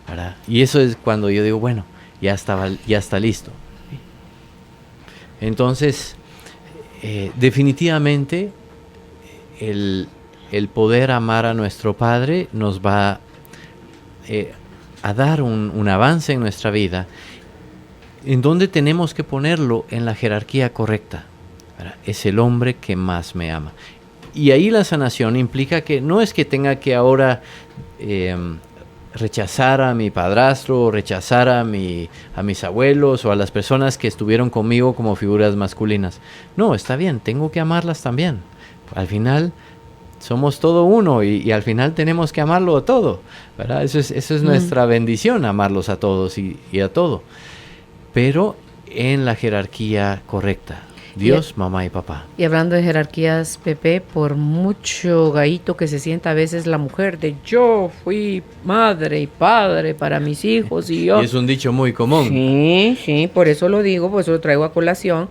¿verdad? Y eso es cuando yo digo, bueno, ya está listo. Entonces, definitivamente el poder amar a nuestro padre nos va a dar un avance en nuestra vida, en donde tenemos que ponerlo en la jerarquía correcta, ¿verdad? Es el hombre que más me ama. Y ahí la sanación implica que no es que tenga que ahora rechazar a mi padrastro, o rechazar a mis abuelos o a las personas que estuvieron conmigo como figuras masculinas. No, está bien, tengo que amarlas también. Al final Somos todo uno y al final tenemos que amarlo a todo, ¿verdad? Eso es nuestra bendición, amarlos a todos y a todo. Pero en la jerarquía correcta. Dios, mamá y papá. Y hablando de jerarquías, Pepe, por mucho gallito que se sienta a veces la mujer de yo fui madre y padre para mis hijos y yo. Y es un dicho muy común. Sí, por eso lo digo, por eso lo traigo a colación.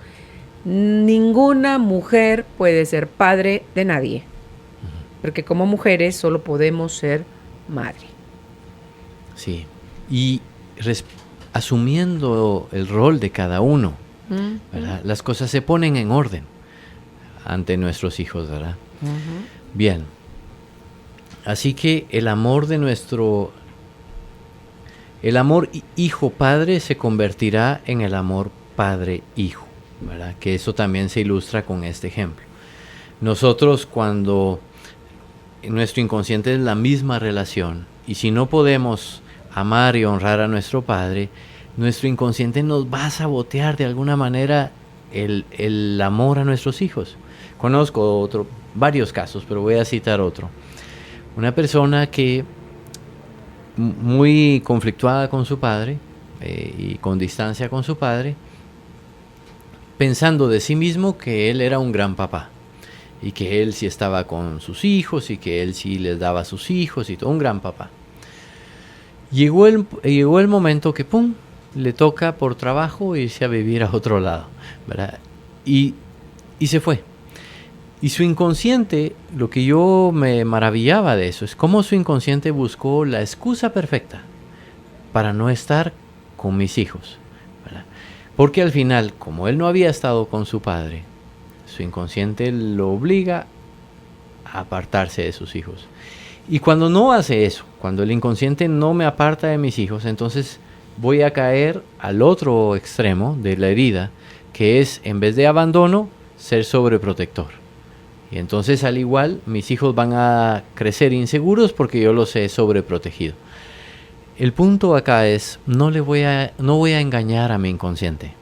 Ninguna mujer puede ser padre de nadie, porque como mujeres solo podemos ser madre. Sí, y asumiendo el rol de cada uno, ¿verdad? Las cosas se ponen en orden ante nuestros hijos, ¿verdad? Bien, así que el amor hijo-padre se convertirá en el amor padre-hijo, ¿verdad? Que eso también se ilustra con este ejemplo. Nosotros, cuando nuestro inconsciente es la misma relación, y si no podemos amar y honrar a nuestro padre, nuestro inconsciente nos va a sabotear de alguna manera el amor a nuestros hijos. Conozco varios casos, pero voy a citar otro. Una persona que muy conflictuada con su padre y con distancia con su padre, pensando de sí mismo que él era un gran papá y que él sí estaba con sus hijos y que él sí les daba a sus hijos y todo, un gran papá. Llegó el momento que ¡pum!, le toca por trabajo irse a vivir a otro lado, ¿verdad? Y se fue. Y su inconsciente, lo que yo me maravillaba de eso, es cómo su inconsciente buscó la excusa perfecta para no estar con mis hijos, ¿verdad? Porque al final, como él no había estado con su padre, su inconsciente lo obliga a apartarse de sus hijos. Y cuando no hace eso, cuando el inconsciente no me aparta de mis hijos, entonces voy a caer al otro extremo de la herida, que es, en vez de abandono, ser sobreprotector. Y entonces, al igual, mis hijos van a crecer inseguros porque yo los he sobreprotegido. El punto acá es, no voy a engañar a mi inconsciente.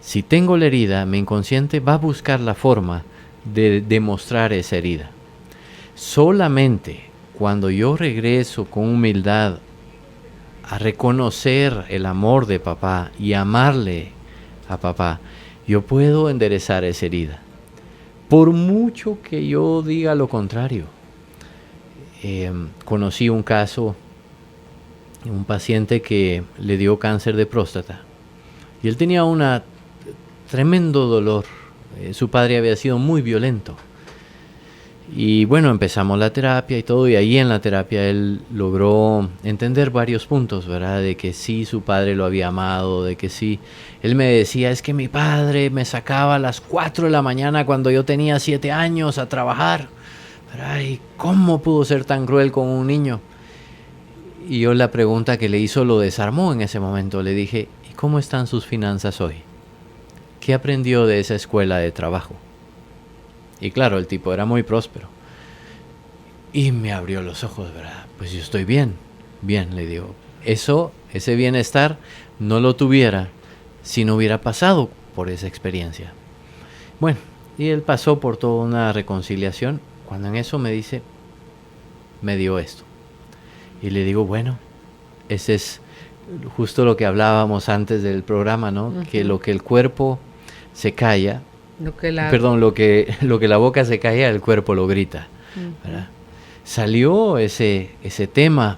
Si tengo la herida, mi inconsciente va a buscar la forma de demostrar esa herida. Solamente cuando yo regreso con humildad a reconocer el amor de papá y amarle a papá, yo puedo enderezar esa herida. Por mucho que yo diga lo contrario. Conocí un caso, un paciente que le dio cáncer de próstata y él tenía un tremendo dolor. Su padre había sido muy violento. Y bueno, empezamos la terapia y todo, y ahí en la terapia él logró entender varios puntos, ¿verdad? De que sí, su padre lo había amado, de que sí. Él me decía, es que mi padre me sacaba a las 4 de la mañana cuando yo tenía 7 años a trabajar, ¿verdad? ¿Y cómo pudo ser tan cruel con un niño? Y yo la pregunta que le hizo lo desarmó en ese momento. Le dije, ¿y cómo están sus finanzas hoy? ¿Qué aprendió de esa escuela de trabajo? Y claro, el tipo era muy próspero. Y me abrió los ojos, ¿verdad? Pues yo estoy bien, le digo. Ese bienestar no lo tuviera si no hubiera pasado por esa experiencia. Bueno, y él pasó por toda una reconciliación. Cuando en eso me dice, me dio esto. Y le digo, bueno, ese es justo lo que hablábamos antes del programa, ¿no? Uh-huh. Que lo que el cuerpo se calla, lo que la boca se calla, el cuerpo lo grita, ¿verdad? Salió ese tema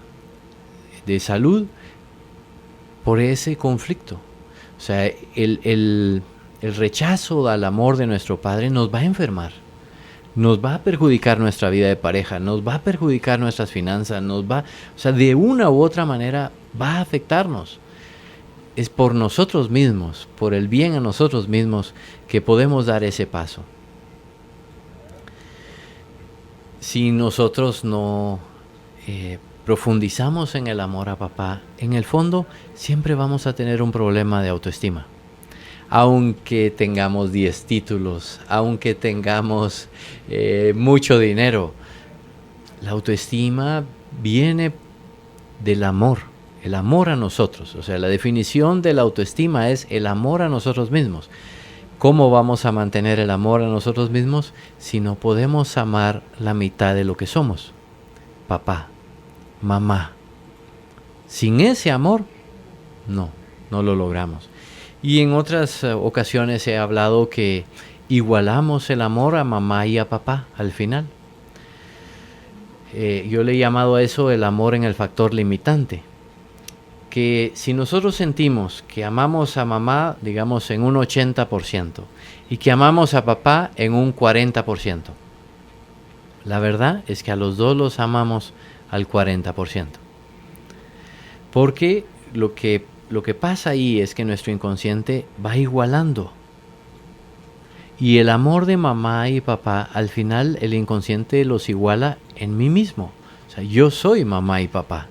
de salud por ese conflicto. O sea, el rechazo al amor de nuestro padre nos va a enfermar, nos va a perjudicar nuestra vida de pareja, nos va a perjudicar nuestras finanzas, de una u otra manera va a afectarnos. Es por nosotros mismos, por el bien a nosotros mismos, que podemos dar ese paso. Si nosotros no profundizamos en el amor a papá, en el fondo siempre vamos a tener un problema de autoestima. Aunque tengamos 10 títulos, aunque tengamos mucho dinero, la autoestima viene del amor. El amor a nosotros, o sea, la definición de la autoestima es el amor a nosotros mismos. ¿Cómo vamos a mantener el amor a nosotros mismos si no podemos amar la mitad de lo que somos? Papá, mamá. Sin ese amor, no lo logramos. Y en otras ocasiones he hablado que igualamos el amor a mamá y a papá al final. Yo le he llamado a eso el amor en el factor limitante. Que si nosotros sentimos que amamos a mamá, digamos, en un 80%, y que amamos a papá en un 40%, la verdad es que a los dos los amamos al 40%. Porque lo que pasa ahí es que nuestro inconsciente va igualando. Y el amor de mamá y papá, al final el inconsciente los iguala en mí mismo. O sea, yo soy mamá y papá.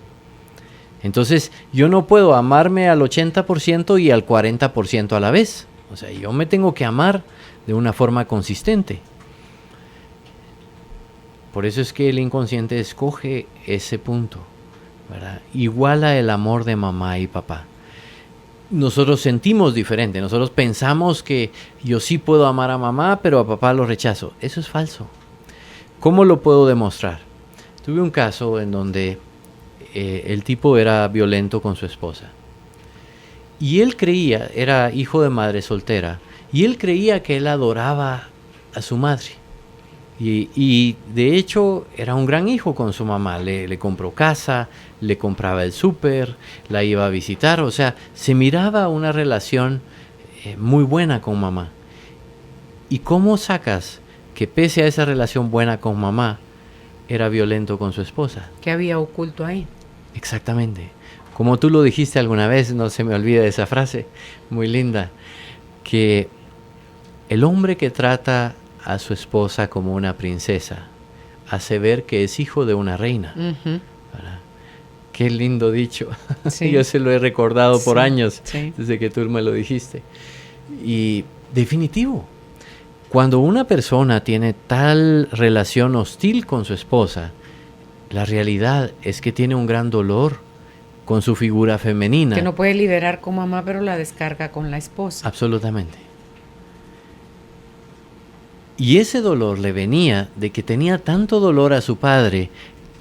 Entonces, yo no puedo amarme al 80% y al 40% a la vez. O sea, yo me tengo que amar de una forma consistente. Por eso es que el inconsciente escoge ese punto, ¿verdad? Iguala el amor de mamá y papá. Nosotros sentimos diferente. Nosotros pensamos que yo sí puedo amar a mamá, pero a papá lo rechazo. Eso es falso. ¿Cómo lo puedo demostrar? Tuve un caso en donde el tipo era violento con su esposa. Y él creía, era hijo de madre soltera, y él creía que él adoraba a su madre. Y de hecho era un gran hijo con su mamá. Le compró casa, le compraba el súper, la iba a visitar. O sea, se miraba una relación muy buena con mamá. ¿Y cómo sacas que pese a esa relación buena con mamá, era violento con su esposa? ¿Qué había oculto ahí? Exactamente. Como tú lo dijiste alguna vez, no se me olvida esa frase, muy linda, que el hombre que trata a su esposa como una princesa hace ver que es hijo de una reina. Uh-huh. Qué lindo dicho. Sí. Yo se lo he recordado por años, sí, desde que tú me lo dijiste. Y definitivo, cuando una persona tiene tal relación hostil con su esposa, la realidad es que tiene un gran dolor con su figura femenina. Que no puede liberar con mamá, pero la descarga con la esposa. Absolutamente. Y ese dolor le venía de que tenía tanto dolor a su padre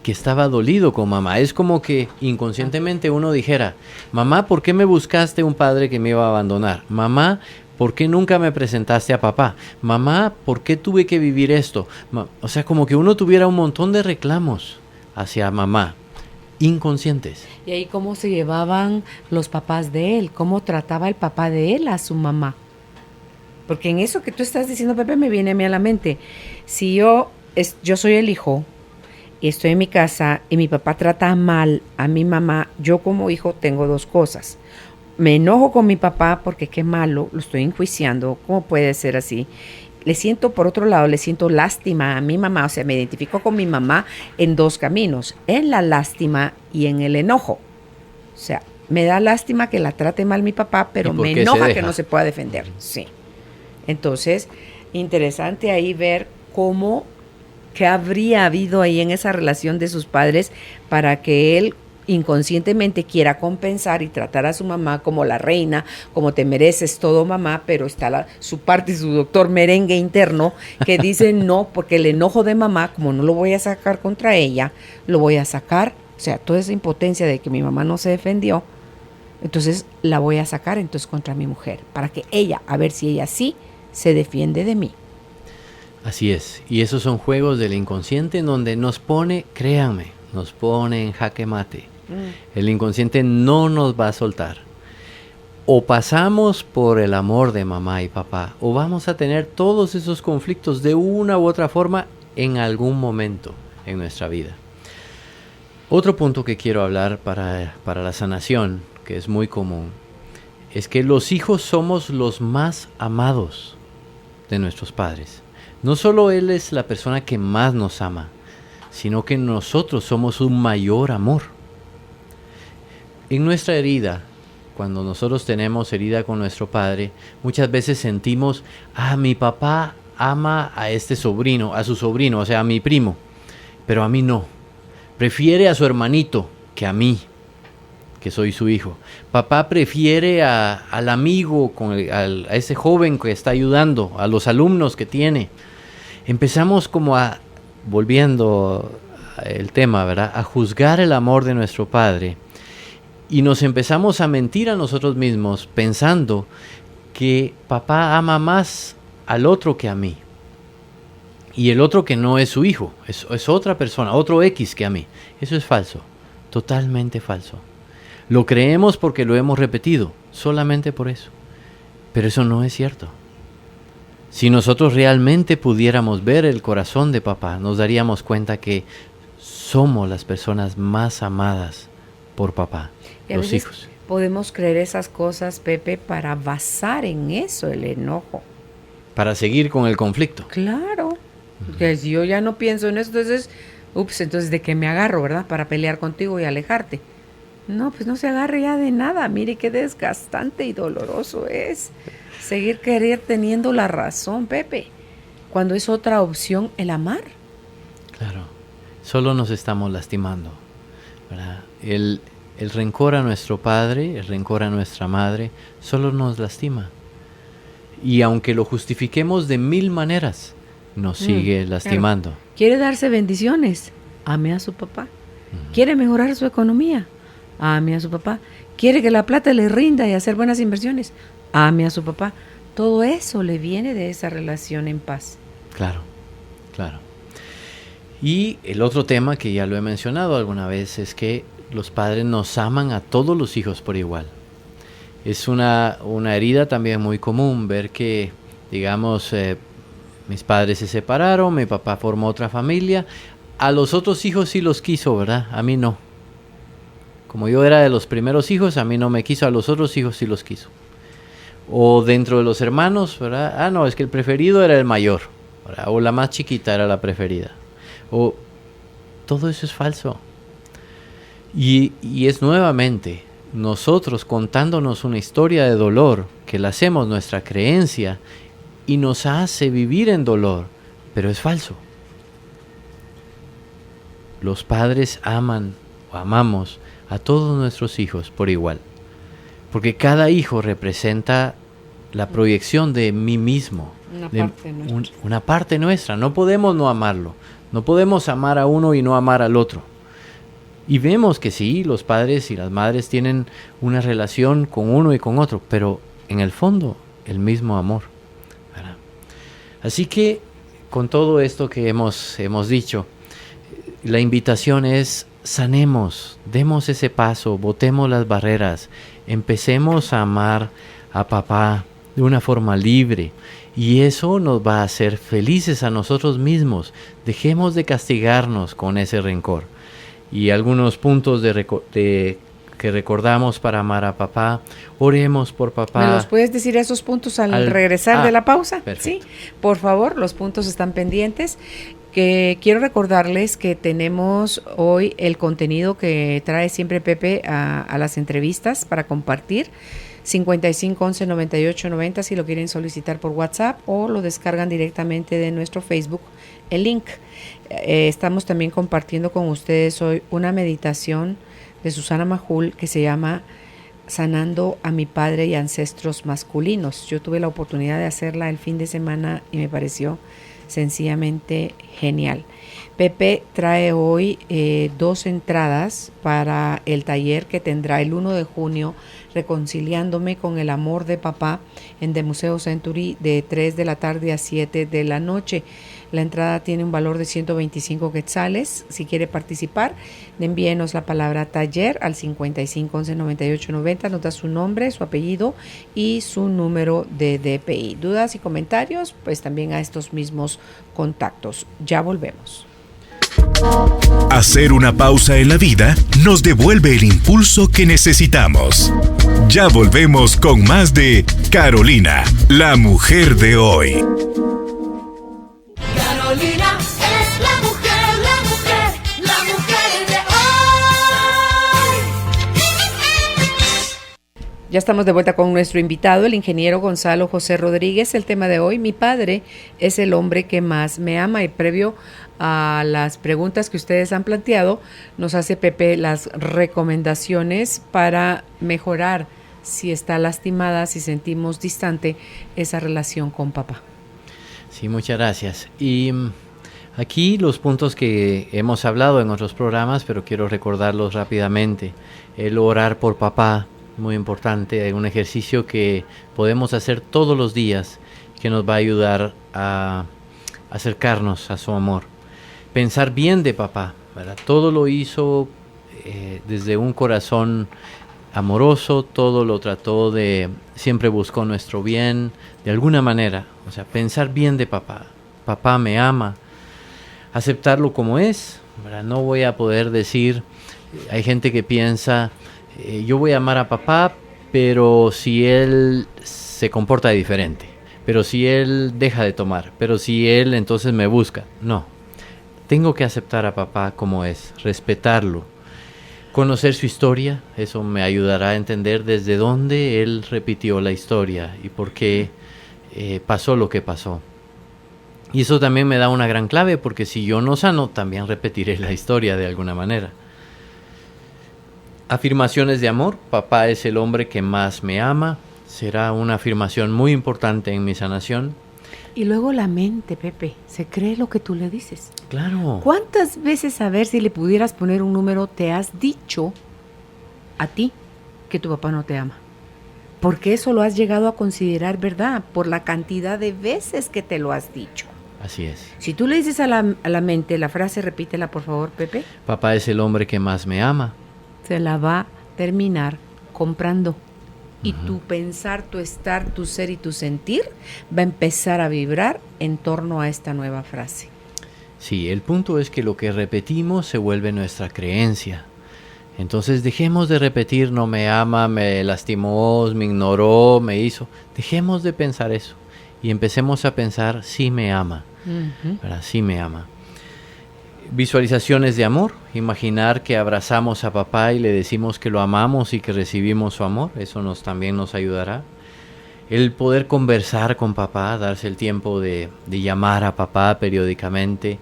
que estaba dolido con mamá. Es como que inconscientemente uno dijera, mamá, ¿por qué me buscaste un padre que me iba a abandonar? Mamá, ¿por qué nunca me presentaste a papá? Mamá, ¿por qué tuve que vivir esto? O sea, como que uno tuviera un montón de reclamos hacia mamá, inconscientes. Y ahí cómo se llevaban los papás de él, cómo trataba el papá de él a su mamá. Porque en eso que tú estás diciendo, Pepe, me viene a mí a la mente. Si yo soy el hijo y estoy en mi casa y mi papá trata mal a mi mamá, yo como hijo tengo dos cosas. Me enojo con mi papá porque qué malo, lo estoy enjuiciando, ¿cómo puede ser así? Por otro lado, le siento lástima a mi mamá, o sea, me identifico con mi mamá en dos caminos, en la lástima y en el enojo. O sea, me da lástima que la trate mal mi papá, pero me enoja que no se pueda defender. Sí. Entonces, interesante ahí ver qué habría habido ahí en esa relación de sus padres para que él inconscientemente quiera compensar y tratar a su mamá como la reina, como te mereces todo, mamá, pero está su parte, su doctor merengue interno que dice no, porque el enojo de mamá, como no lo voy a sacar contra ella, lo voy a sacar, o sea, toda esa impotencia de que mi mamá no se defendió, entonces la voy a sacar entonces contra mi mujer, para que ella, a ver si ella sí se defiende de mí. Así es, y esos son juegos del inconsciente en donde nos pone, créanme, nos pone en jaque mate. El inconsciente no nos va a soltar. O pasamos por el amor de mamá y papá, o vamos a tener todos esos conflictos de una u otra forma en algún momento en nuestra vida. Otro punto que quiero hablar para la sanación, que es muy común, es que los hijos somos los más amados de nuestros padres. No solo él es la persona que más nos ama, sino que nosotros somos un mayor amor. En nuestra herida, cuando nosotros tenemos herida con nuestro padre, muchas veces sentimos, mi papá ama a este sobrino, a su sobrino, o sea, a mi primo, pero a mí no. Prefiere a su hermanito que a mí. que soy su hijo. Papá prefiere al amigo, a ese joven que está ayudando, a los alumnos que tiene. Empezamos como volviendo el tema, ¿verdad? A juzgar el amor de nuestro Padre. Y nos empezamos a mentir a nosotros mismos pensando que papá ama más al otro que a mí. Y el otro que no es su hijo, es otra persona, otro X que a mí. Eso es falso, totalmente falso. Lo creemos porque lo hemos repetido, solamente por eso. Pero eso no es cierto. Si nosotros realmente pudiéramos ver el corazón de papá, nos daríamos cuenta que somos las personas más amadas por papá, los hijos. Podemos creer esas cosas, Pepe, para basar en eso el enojo. Para seguir con el conflicto. Claro. Porque si yo ya no pienso en eso, entonces ¿de qué me agarro, verdad? Para pelear contigo y alejarte. No, pues no se agarre ya de nada. Mire qué desgastante y doloroso es seguir teniendo la razón, Pepe, cuando es otra opción el amar. Claro, solo nos estamos lastimando, ¿verdad? El rencor a nuestro padre, el rencor a nuestra madre, solo nos lastima. Y aunque lo justifiquemos de 1000 maneras, nos sigue lastimando. Claro. ¿Quiere darse bendiciones? Ame a su papá. ¿Quiere mejorar su economía? Ame a su papá. ¿Quiere que la plata le rinda y hacer buenas inversiones? Ame a su papá. Todo eso le viene de esa relación en paz. Claro, claro. Y el otro tema que ya lo he mencionado alguna vez es que los padres nos aman a todos los hijos por igual. Es una herida también muy común ver que, digamos, mis padres se separaron, mi papá formó otra familia. A los otros hijos sí los quiso, ¿verdad? A mí no. Como yo era de los primeros hijos, a mí no me quiso, a los otros hijos sí los quiso. O dentro de los hermanos, ¿verdad? No, es que el preferido era el mayor, ¿verdad? O la más chiquita era la preferida. O todo eso es falso. Y es nuevamente nosotros contándonos una historia de dolor que la hacemos nuestra creencia y nos hace vivir en dolor, pero es falso. Los padres aman o amamos a todos nuestros hijos por igual, porque cada hijo representa la proyección de mí mismo, una parte nuestra. No podemos no amarlo, no podemos amar a uno y no amar al otro. Y vemos que sí, los padres y las madres tienen una relación con uno y con otro, pero en el fondo el mismo amor, ¿verdad? Así que con todo esto que hemos dicho, la invitación es: sanemos, demos ese paso, botemos las barreras, empecemos a amar a papá de una forma libre, y eso nos va a hacer felices a nosotros mismos. Dejemos de castigarnos con ese rencor. Y algunos puntos que recordamos para amar a papá: oremos por papá. ¿Me los puedes decir esos puntos al regresar de la pausa? Perfecto. Sí, por favor, los puntos están pendientes. Que quiero recordarles que tenemos hoy el contenido que trae siempre Pepe a las entrevistas para compartir. 55 11 98 90 si lo quieren solicitar por WhatsApp, o lo descargan directamente de nuestro Facebook, el link. Estamos también compartiendo con ustedes hoy una meditación de Susana Majul que se llama Sanando a mi padre y ancestros masculinos. Yo tuve la oportunidad de hacerla el fin de semana y me pareció sencillamente genial. Pepe trae hoy 2 entradas para el taller que tendrá el 1 de junio, Reconciliándome con el amor de papá, en The Museo Century, de 3 de la tarde a 7 de la noche. La entrada tiene un valor de 125 quetzales. Si quiere participar, envíenos la palabra taller al 55 11 98 90. Nos da su nombre, su apellido y su número de DPI. Dudas y comentarios, pues también a estos mismos contactos. Ya volvemos. Hacer una pausa en la vida nos devuelve el impulso que necesitamos. Ya volvemos con más de Carolina, la mujer de hoy. Carolina es la mujer de hoy. Ya estamos de vuelta con nuestro invitado, el ingeniero Gonzalo José Rodríguez. El tema de hoy, mi padre es el hombre que más me ama. Y previo a las preguntas que ustedes han planteado, nos hace Pepe las recomendaciones para mejorar si está lastimada, si sentimos distante esa relación con papá. Sí, muchas gracias. Y aquí los puntos que hemos hablado en otros programas, pero quiero recordarlos rápidamente. El orar por papá, muy importante, un ejercicio que podemos hacer todos los días que nos va a ayudar a acercarnos a su amor. Pensar bien de papá, ¿verdad? Todo lo hizo desde un corazón amoroso, todo lo trató siempre buscó nuestro bien, de alguna manera. O sea, pensar bien de papá. Papá me ama. Aceptarlo como es, ¿verdad? No voy a poder decir, hay gente que piensa, yo voy a amar a papá, pero si él se comporta diferente, pero si él deja de tomar, pero si él entonces me busca. No, tengo que aceptar a papá como es, respetarlo, conocer su historia. Eso me ayudará a entender desde dónde él repitió la historia y por qué pasó lo que pasó. Y eso también me da una gran clave, porque si yo no sano, también repetiré la historia de alguna manera. Afirmaciones de amor. Papá es el hombre que más me ama. Será una afirmación muy importante en mi sanación. Y luego la mente, Pepe, se cree lo que tú le dices. Claro. ¿Cuántas veces, a ver si le pudieras poner un número, te has dicho a ti que tu papá no te ama? Porque eso lo has llegado a considerar verdad por la cantidad de veces que te lo has dicho. Así es. Si tú le dices a la mente la frase, repítela por favor, Pepe. Papá es el hombre que más me ama. Se la va a terminar comprando. Y tu pensar, tu estar, tu ser y tu sentir va a empezar a vibrar en torno a esta nueva frase. Sí, el punto es que lo que repetimos se vuelve nuestra creencia. Entonces dejemos de repetir, no me ama, me lastimó, me ignoró, me hizo. Dejemos de pensar eso y empecemos a pensar, sí me ama, ¿verdad? Sí me ama. Visualizaciones de amor, imaginar que abrazamos a papá y le decimos que lo amamos y que recibimos su amor, eso también nos ayudará. El poder conversar con papá, darse el tiempo de llamar a papá periódicamente,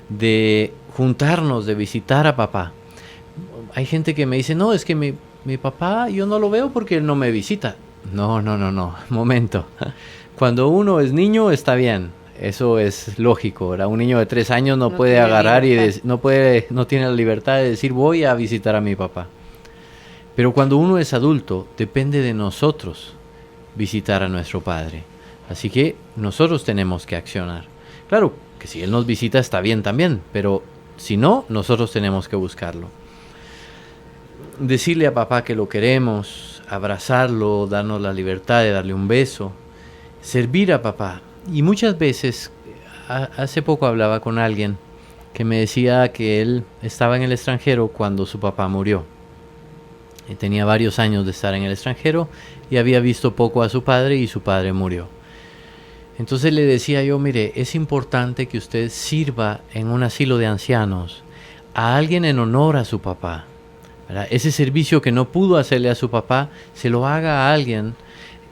de juntarnos, de visitar a papá. Hay gente que me dice, no, es que mi papá yo no lo veo porque él no me visita. No, momento. Cuando uno es niño está bien. Eso es lógico, ¿verdad? Un niño de 3 años no puede agarrar no tiene la libertad de decir voy a visitar a mi papá. Pero cuando uno es adulto, depende de nosotros visitar a nuestro padre. Así que nosotros tenemos que accionar. Claro que si él nos visita está bien también, pero si no, nosotros tenemos que buscarlo. Decirle a papá que lo queremos, abrazarlo, darnos la libertad de darle un beso, servir a papá. Y muchas veces, hace poco hablaba con alguien que me decía que él estaba en el extranjero cuando su papá murió. Y tenía varios años de estar en el extranjero y había visto poco a su padre y su padre murió. Entonces le decía yo, mire, es importante que usted sirva en un asilo de ancianos a alguien en honor a su papá, ¿verdad? Ese servicio que no pudo hacerle a su papá, se lo haga a alguien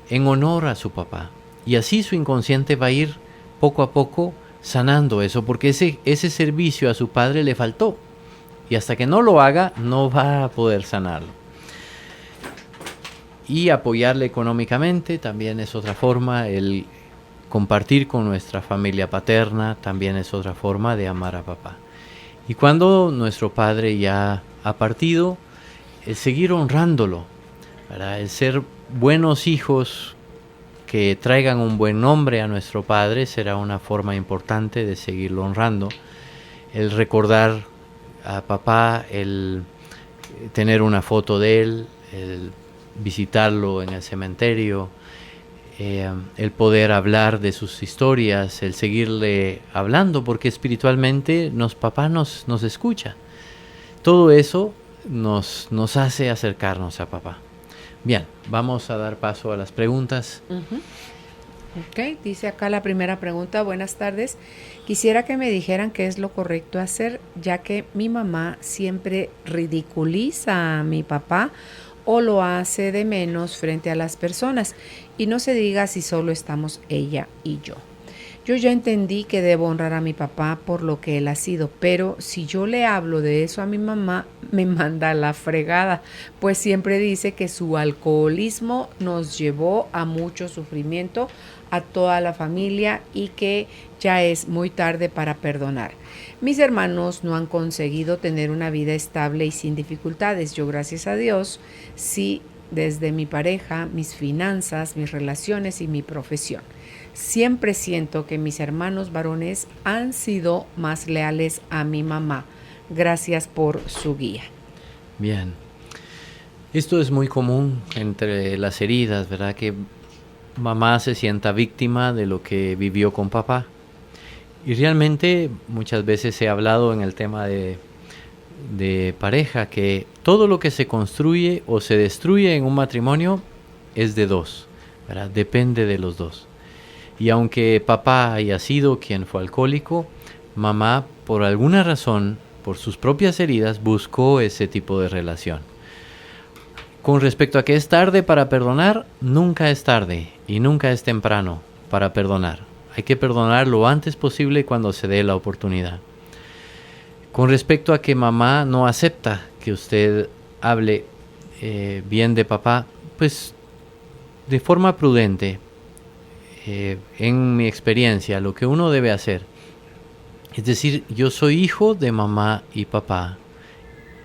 en honor a su papá. Y así su inconsciente va a ir poco a poco sanando eso, porque ese servicio a su padre le faltó. Y hasta que no lo haga, no va a poder sanarlo. Y apoyarle económicamente también es otra forma. El compartir con nuestra familia paterna también es otra forma de amar a papá. Y cuando nuestro padre ya ha partido, el seguir honrándolo, ¿verdad? El ser buenos hijos que traigan un buen nombre a nuestro padre será una forma importante de seguirlo honrando. El recordar a papá, el tener una foto de él, el visitarlo en el cementerio, el poder hablar de sus historias, el seguirle hablando, porque espiritualmente papá nos escucha. Todo eso nos hace acercarnos a papá. Bien, vamos a dar paso a las preguntas. Ok, dice acá la primera pregunta. Buenas tardes. Quisiera que me dijeran qué es lo correcto hacer, ya que mi mamá siempre ridiculiza a mi papá o lo hace de menos frente a las personas. Y no se diga si solo estamos ella y yo. Yo ya entendí que debo honrar a mi papá por lo que él ha sido, pero si yo le hablo de eso a mi mamá, me manda a la fregada, pues siempre dice que su alcoholismo nos llevó a mucho sufrimiento a toda la familia y que ya es muy tarde para perdonar. Mis hermanos no han conseguido tener una vida estable y sin dificultades. Yo, gracias a Dios, sí, desde mi pareja, mis finanzas, mis relaciones y mi profesión. Siempre siento que mis hermanos varones han sido más leales a mi mamá. Gracias por su guía. Bien. Esto es muy común entre las heridas, ¿verdad? Que mamá se sienta víctima de lo que vivió con papá. Y realmente muchas veces he hablado en el tema de pareja que todo lo que se construye o se destruye en un matrimonio es de dos, ¿verdad? Depende de los dos. Y aunque papá haya sido quien fue alcohólico, mamá por alguna razón, por sus propias heridas, buscó ese tipo de relación. Con respecto a que es tarde para perdonar, nunca es tarde y nunca es temprano para perdonar. Hay que perdonar lo antes posible cuando se dé la oportunidad. Con respecto a que mamá no acepta que usted hable bien de papá, pues de forma prudente, en mi experiencia, lo que uno debe hacer es decir, yo soy hijo de mamá y papá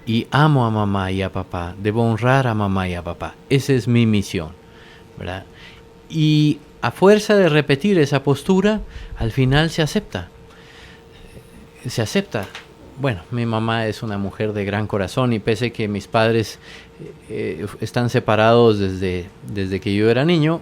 y amo a mamá y a papá, debo honrar a mamá y a papá. Esa es mi misión, ¿verdad? Y a fuerza de repetir esa postura, al final se acepta. Se acepta. Bueno, mi mamá es una mujer de gran corazón y pese que mis padres están separados desde que yo era niño,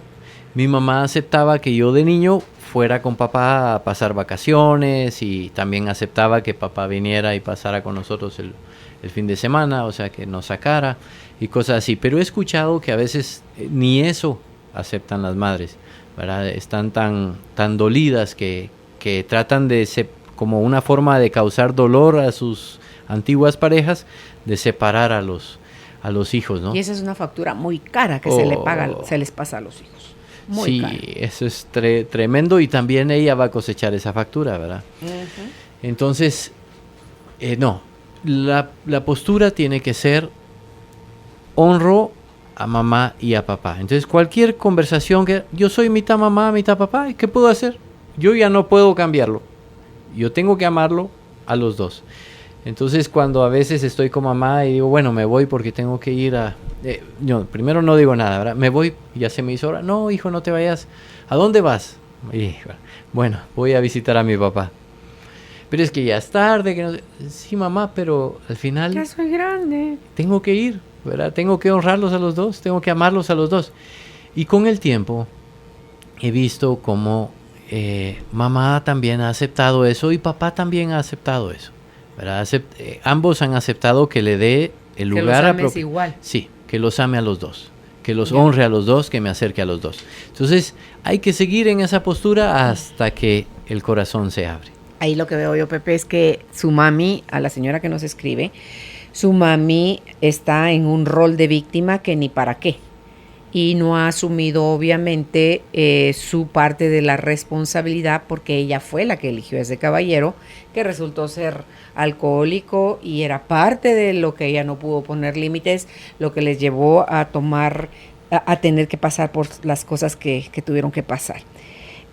mi mamá aceptaba que yo de niño fuera con papá a pasar vacaciones y también aceptaba que papá viniera y pasara con nosotros el fin de semana, o sea, que nos sacara y cosas así. Pero he escuchado que a veces ni eso aceptan las madres, ¿verdad? Están tan dolidas que tratan de como una forma de causar dolor a sus antiguas parejas, de separar a los hijos, ¿no? Y esa es una factura muy cara que se les pasa a los hijos. Muy caro. Eso es tremendo y también ella va a cosechar esa factura, ¿verdad? Uh-huh. Entonces, no, la postura tiene que ser honro a mamá y a papá. Entonces, cualquier conversación que yo soy mitad mamá, mitad papá, ¿qué puedo hacer? Yo ya no puedo cambiarlo. Yo tengo que amarlo a los dos. Entonces, cuando a veces estoy con mamá y digo, bueno, me voy porque tengo que ir a... yo primero no digo nada, ¿verdad? Me voy, ya se me hizo hora. No, hijo, no te vayas. ¿A dónde vas? Y, bueno, voy a visitar a mi papá. Pero es que ya es tarde. Que no... Sí, mamá, pero al final... Ya soy grande. Tengo que ir, ¿verdad? Tengo que honrarlos a los dos, tengo que amarlos a los dos. Y con el tiempo he visto cómo mamá también ha aceptado eso y papá también ha aceptado eso, ¿verdad? Ambos han aceptado que le dé el lugar a los igual. Sí, que los ame a los dos, que los honre a los dos, que me acerque a los dos. Entonces hay que seguir en esa postura hasta que el corazón se abre. Ahí lo que veo yo, Pepe, es que su mami, a la señora que nos escribe, su mami está en un rol de víctima que ni para qué. Y no ha asumido obviamente su parte de la responsabilidad porque ella fue la que eligió a ese caballero que resultó ser alcohólico y era parte de lo que ella no pudo poner límites, lo que les llevó a tener que pasar por las cosas que tuvieron que pasar.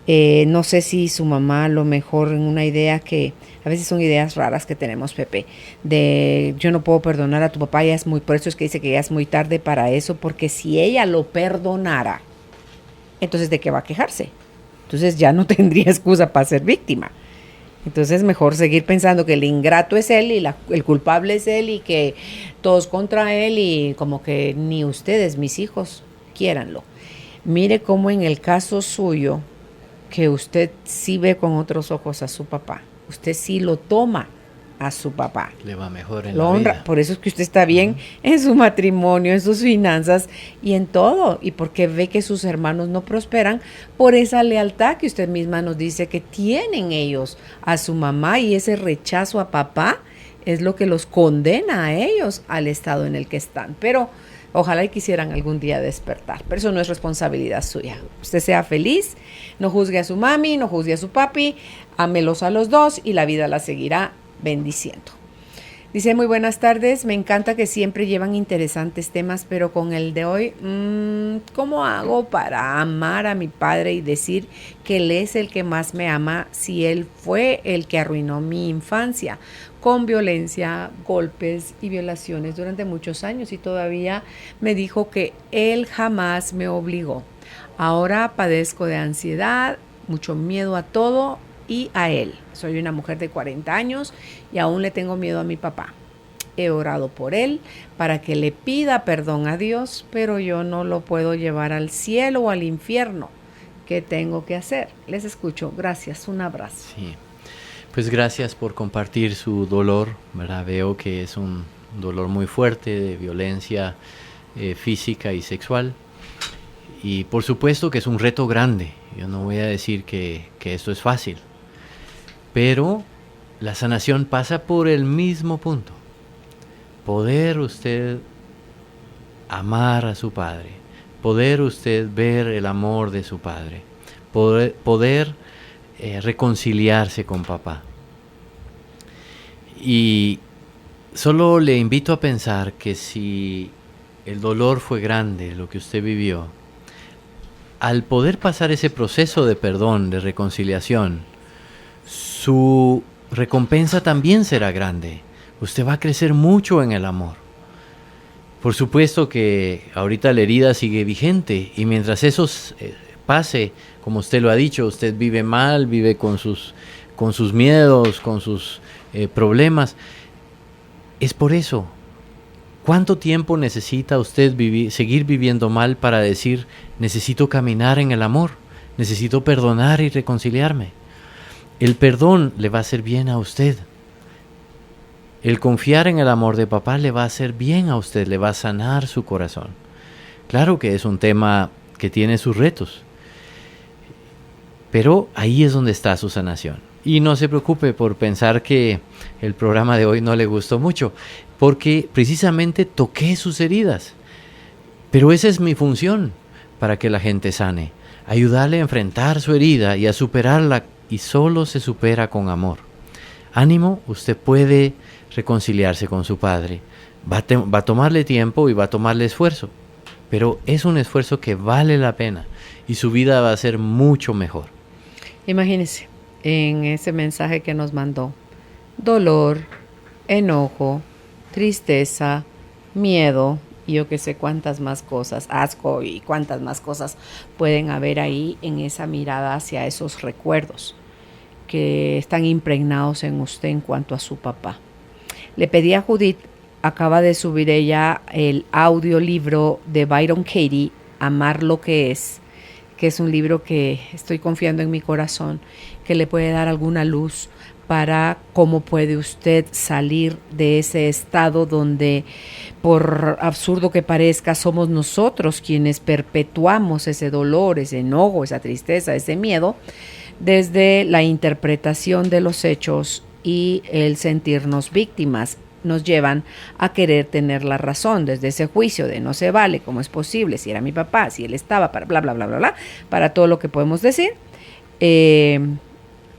No sé si su mamá a lo mejor en una idea que a veces son ideas raras que tenemos, Pepe, de yo no puedo perdonar a tu papá, por eso es que dice que ya es muy tarde para eso, porque si ella lo perdonara, entonces ¿de qué va a quejarse? Entonces ya no tendría excusa para ser víctima. Entonces mejor seguir pensando que el ingrato es él y el culpable es él y que todos contra él y como que ni ustedes, mis hijos, quiéranlo. Mire cómo en el caso suyo, que usted sí ve con otros ojos a su papá. Usted sí lo toma a su papá. Le va mejor en lo la honra. vida. Por eso es que usted está bien en su matrimonio, en sus finanzas y en todo. Y porque ve que sus hermanos no prosperan por esa lealtad que usted misma nos dice que tienen ellos a su mamá y ese rechazo a papá es lo que los condena a ellos al estado en el que están. Pero Ojalá y quisieran algún día despertar, pero eso no es responsabilidad suya. Usted sea feliz, no juzgue a su mami, no juzgue a su papi, ámelos a los dos y la vida la seguirá bendiciendo. Dice, muy buenas tardes, me encanta que siempre llevan interesantes temas, pero con el de hoy, ¿cómo hago para amar a mi padre y decir que él es el que más me ama si él fue el que arruinó mi infancia con violencia, golpes y violaciones durante muchos años y todavía me dijo que él jamás me obligó? Ahora padezco de ansiedad, mucho miedo a todo y a él. Soy una mujer de 40 años y aún le tengo miedo a mi papá. He orado por él para que le pida perdón a Dios, pero yo no lo puedo llevar al cielo o al infierno. ¿Qué tengo que hacer? Les escucho. Gracias. Un abrazo. Sí. Pues gracias por compartir su dolor, ¿verdad? Veo que es un dolor muy fuerte de violencia física y sexual. Y por supuesto que es un reto grande. Yo no voy a decir que esto es fácil. Pero la sanación pasa por el mismo punto. Poder usted amar a su padre. Poder usted ver el amor de su padre. Poder reconciliarse con papá. Y solo le invito a pensar que si el dolor fue grande, lo que usted vivió, al poder pasar ese proceso de perdón, de reconciliación, su recompensa también será grande. Usted va a crecer mucho en el amor. Por supuesto que ahorita la herida sigue vigente y mientras eso pase, como usted lo ha dicho, usted vive mal, vive con sus miedos, con sus problemas. Es por eso. ¿Cuánto tiempo necesita usted seguir viviendo mal para decir, necesito caminar en el amor, necesito perdonar y reconciliarme? El perdón le va a hacer bien a usted. El confiar en el amor de papá le va a hacer bien a usted, le va a sanar su corazón. Claro que es un tema que tiene sus retos, pero ahí es donde está su sanación. Y no se preocupe por pensar que el programa de hoy no le gustó mucho, porque precisamente toqué sus heridas. Pero esa es mi función para que la gente sane, ayudarle a enfrentar su herida y a superarla, y solo se supera con amor. Ánimo, usted puede reconciliarse con su padre. Va a tomarle tiempo y va a tomarle esfuerzo, pero es un esfuerzo que vale la pena y su vida va a ser mucho mejor. Imagínese en ese mensaje que nos mandó: dolor, enojo, tristeza, miedo y yo que sé cuántas más cosas, asco y cuántas más cosas pueden haber ahí en esa mirada hacia esos recuerdos que están impregnados en usted en cuanto a su papá. Le pedí a Judith, acaba de subir ella el audiolibro de Byron Katie, Amar lo que es un libro que estoy confiando en mi corazón, que le puede dar alguna luz para cómo puede usted salir de ese estado donde, por absurdo que parezca, somos nosotros quienes perpetuamos ese dolor, ese enojo, esa tristeza, ese miedo, desde la interpretación de los hechos y el sentirnos víctimas. Nos llevan a querer tener la razón desde ese juicio de no se vale, cómo es posible, si era mi papá, si él estaba, para bla, bla, bla, bla, bla, para todo lo que podemos decir.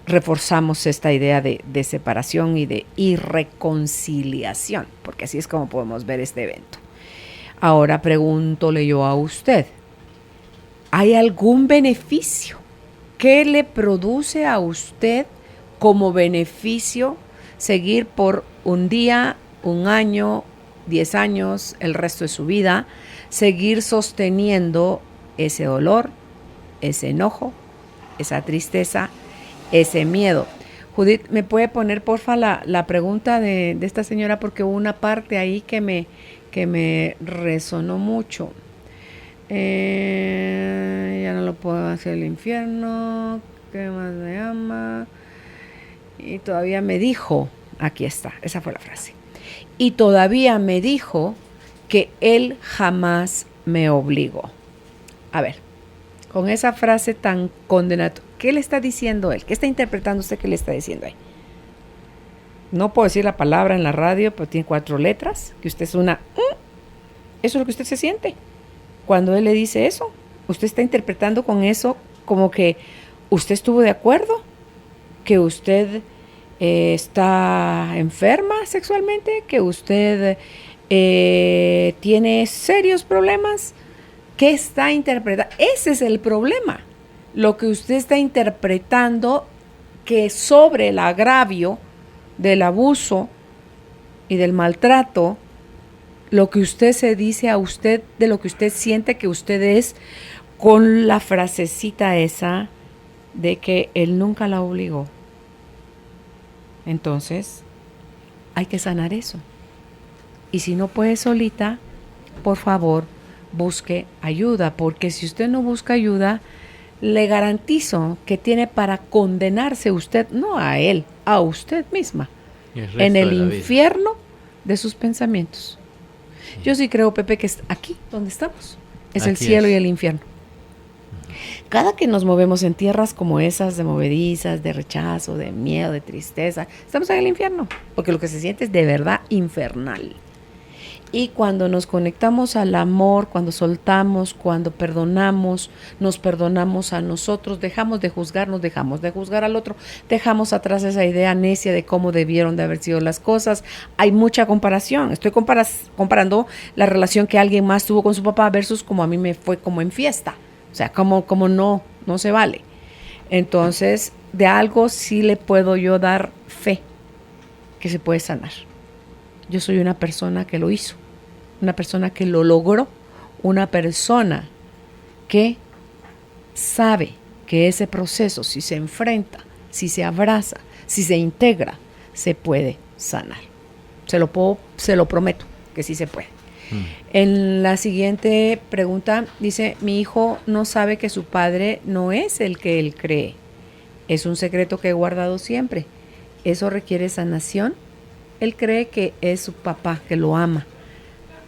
Reforzamos esta idea de separación y de irreconciliación, porque así es como podemos ver este evento. Ahora pregúntole yo a usted, ¿hay algún beneficio? ¿Qué le produce a usted como beneficio seguir por un día, un año, 10 años, el resto de su vida, seguir sosteniendo ese dolor, ese enojo, esa tristeza, ese miedo? Judith, ¿me puede poner porfa la pregunta de esta señora? Porque hubo una parte ahí que me resonó mucho. Ya no lo puedo hacer el infierno, ¿qué más me ama? Y todavía me dijo, aquí está, esa fue la frase. Y todavía me dijo que él jamás me obligó. A ver, con esa frase tan condenatoria, ¿qué le está diciendo él? ¿Qué está interpretando usted que le está diciendo ahí? No puedo decir la palabra en la radio, pero tiene 4 letras, que usted es una Eso es lo que usted se siente. Cuando él le dice eso, usted está interpretando con eso como que usted estuvo de acuerdo, que usted está enferma sexualmente, que usted tiene serios problemas. ¿Qué está interpretando? Ese es el problema. Lo que usted está interpretando que sobre el agravio del abuso y del maltrato, lo que usted se dice a usted, de lo que usted siente que usted es, con la frasecita esa de que él nunca la obligó. Entonces, hay que sanar eso. Y si no puede solita, por favor, busque ayuda, porque si usted no busca ayuda, le garantizo que tiene para condenarse usted, no a él, a usted misma, en el infierno de sus pensamientos. Yo sí creo, Pepe, que es aquí donde estamos, es aquí el cielo y el infierno. Cada que nos movemos en tierras como esas, de movedizas, de rechazo, de miedo, de tristeza, estamos en el infierno, porque lo que se siente es de verdad infernal. Y cuando nos conectamos al amor, cuando soltamos, cuando perdonamos, nos perdonamos a nosotros, dejamos de juzgarnos, dejamos de juzgar al otro, dejamos atrás esa idea necia de cómo debieron de haber sido las cosas. Hay mucha comparación. Estoy comparando la relación que alguien más tuvo con su papá versus como a mí me fue como en fiesta. O sea, como no se vale. Entonces, de algo sí le puedo yo dar fe que se puede sanar. Yo soy una persona que lo hizo, una persona que lo logró, una persona que sabe que ese proceso, si se enfrenta, si se abraza, si se integra, se puede sanar. Se lo prometo que sí se puede. En la siguiente pregunta dice, mi hijo no sabe que su padre no es el que él cree. Es un secreto que he guardado siempre. ¿Eso requiere sanación? Él cree que es su papá, que lo ama.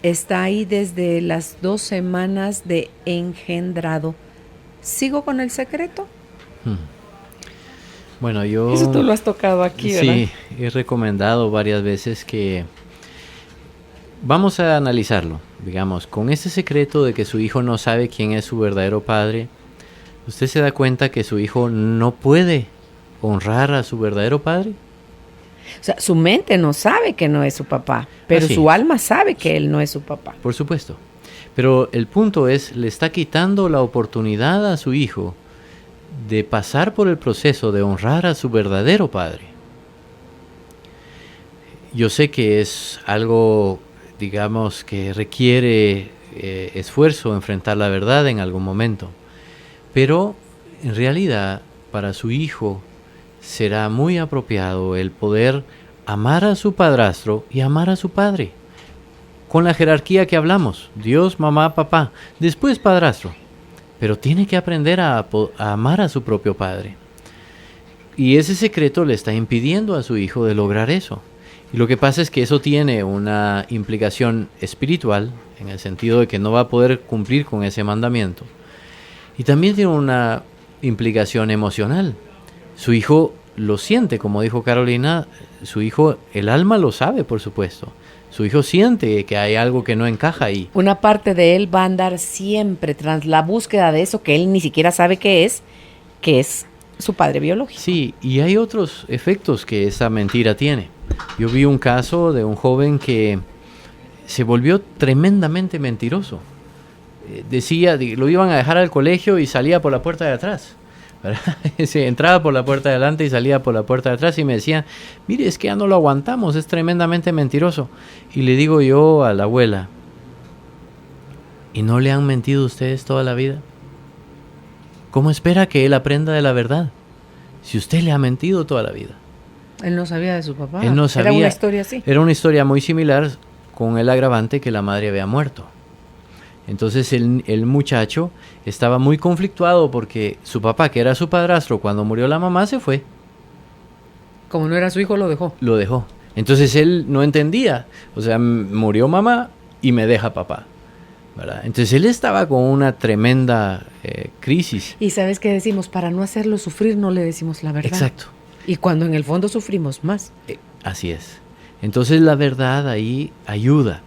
Está ahí desde las 2 semanas de engendrado. ¿Sigo con el secreto? Bueno, yo... Eso tú lo has tocado aquí, ¿verdad? Sí, he recomendado varias veces que... Vamos a analizarlo, digamos, con este secreto de que su hijo no sabe quién es su verdadero padre, ¿usted se da cuenta que su hijo no puede honrar a su verdadero padre? O sea, su mente no sabe que no es su papá, pero su alma sabe que él no es su papá. Por supuesto. Pero el punto es, le está quitando la oportunidad a su hijo de pasar por el proceso de honrar a su verdadero padre. Yo sé que es algo, digamos, que requiere esfuerzo enfrentar la verdad en algún momento. Pero en realidad, para su hijo, será muy apropiado el poder amar a su padrastro y amar a su padre. Con la jerarquía que hablamos, Dios, mamá, papá, después padrastro. Pero tiene que aprender a amar a su propio padre. Y ese secreto le está impidiendo a su hijo de lograr eso. Y lo que pasa es que eso tiene una implicación espiritual, en el sentido de que no va a poder cumplir con ese mandamiento. Y también tiene una implicación emocional. Su hijo lo siente, como dijo Carolina, su hijo, el alma lo sabe, por supuesto. Su hijo siente que hay algo que no encaja ahí. Una parte de él va a andar siempre tras la búsqueda de eso que él ni siquiera sabe qué es su padre biológico. Sí, y hay otros efectos que esa mentira tiene. Yo vi un caso de un joven que se volvió tremendamente mentiroso. Decía, lo iban a dejar al colegio y salía por la puerta de atrás. Se entraba por la puerta de adelante y salía por la puerta de atrás y me decía, mire, es que ya no lo aguantamos, es tremendamente mentiroso. Y le digo yo a la abuela, ¿y no le han mentido ustedes toda la vida? ¿Cómo espera que él aprenda de la verdad si usted le ha mentido toda la vida? Él no sabía de su papá. Él no sabía. Era una historia así. Era una historia muy similar, con el agravante que la madre había muerto. Entonces el muchacho estaba muy conflictuado porque su papá, que era su padrastro, cuando murió la mamá, se fue. Como no era su hijo, lo dejó. Lo dejó. Entonces él no entendía. O sea, murió mamá y me deja papá, ¿verdad? Entonces él estaba con una tremenda crisis. Y ¿sabes qué decimos? Para no hacerlo sufrir, no le decimos la verdad. Exacto. Y cuando en el fondo sufrimos más. Así es. Entonces la verdad ahí ayuda.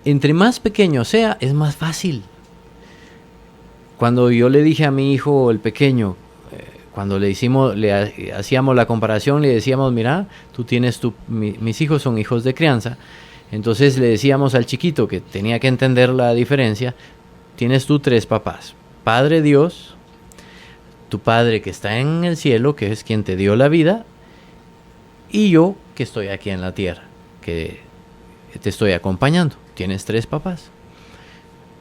entre más pequeño sea, es más fácil. Cuando yo le dije a mi hijo, el pequeño, cuando le hacíamos la comparación, le decíamos, mira, tú tienes mis hijos son hijos de crianza. Entonces le decíamos al chiquito que tenía que entender la diferencia, tienes tú 3 papás. Padre Dios, tu Padre que está en el cielo, que es quien te dio la vida, y yo que estoy aquí en la tierra, que te estoy acompañando. Tienes 3 papás.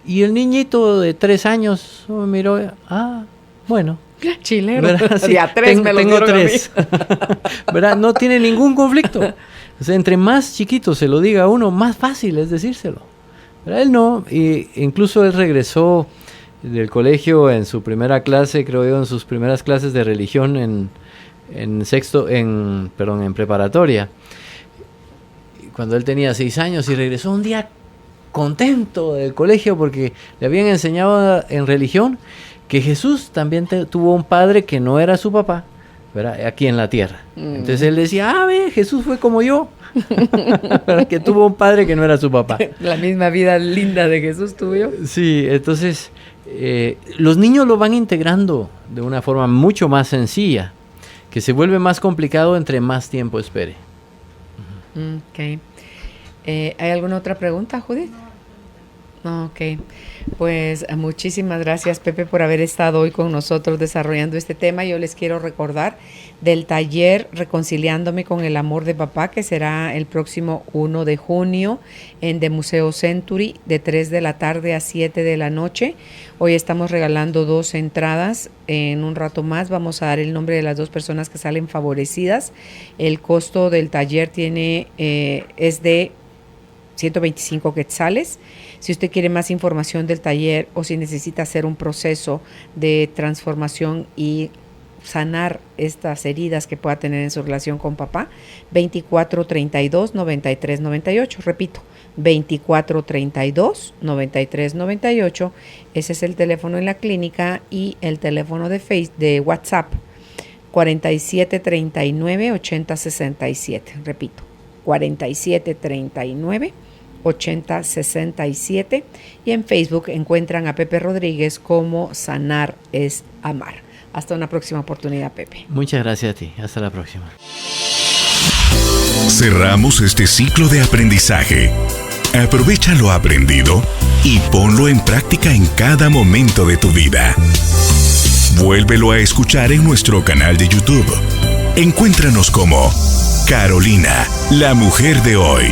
Y el niñito de 3 años me miró, bueno. Chilero. Sí, a 3 me lo tengo dieron 3. ¿Verdad? No tiene ningún conflicto. O sea, entre más chiquito se lo diga a uno, más fácil es decírselo. Pero él no, incluso él regresó del colegio en su primera clase, creo yo, en sus primeras clases de religión en preparatoria. Cuando él tenía 6 años y regresó un día contento del colegio porque le habían enseñado en religión que Jesús también tuvo un padre que no era su papá, ¿verdad? Aquí en la tierra. Entonces él decía, ve, Jesús fue como yo, que tuvo un padre que no era su papá. La misma vida linda de Jesús tuvo yo. Sí, entonces los niños lo van integrando de una forma mucho más sencilla, que se vuelve más complicado entre más tiempo espere. Ok. ¿Hay alguna otra pregunta, Judith? Ok, pues muchísimas gracias, Pepe, por haber estado hoy con nosotros desarrollando este tema. Yo les quiero recordar del taller Reconciliándome con el Amor de Papá, que será el próximo 1 de junio en The Museo Century, de 3 de la tarde a 7 de la noche. Hoy estamos regalando 2 entradas. En un rato más vamos a dar el nombre de las 2 personas que salen favorecidas. El costo del taller es de 125 quetzales. Si usted quiere más información del taller o si necesita hacer un proceso de transformación y sanar estas heridas que pueda tener en su relación con papá, 2432-9398. Repito, 2432-9398. Ese es el teléfono en la clínica y el teléfono de WhatsApp, 4739-8067. Repito, 4739-8067, y en Facebook encuentran a Pepe Rodríguez como Sanar es Amar. Hasta una próxima oportunidad, Pepe. Muchas gracias a ti. Hasta la próxima. Cerramos este ciclo de aprendizaje. Aprovecha lo aprendido y ponlo en práctica en cada momento de tu vida. Vuélvelo a escuchar en nuestro canal de YouTube. Encuéntranos como Carolina, la mujer de hoy.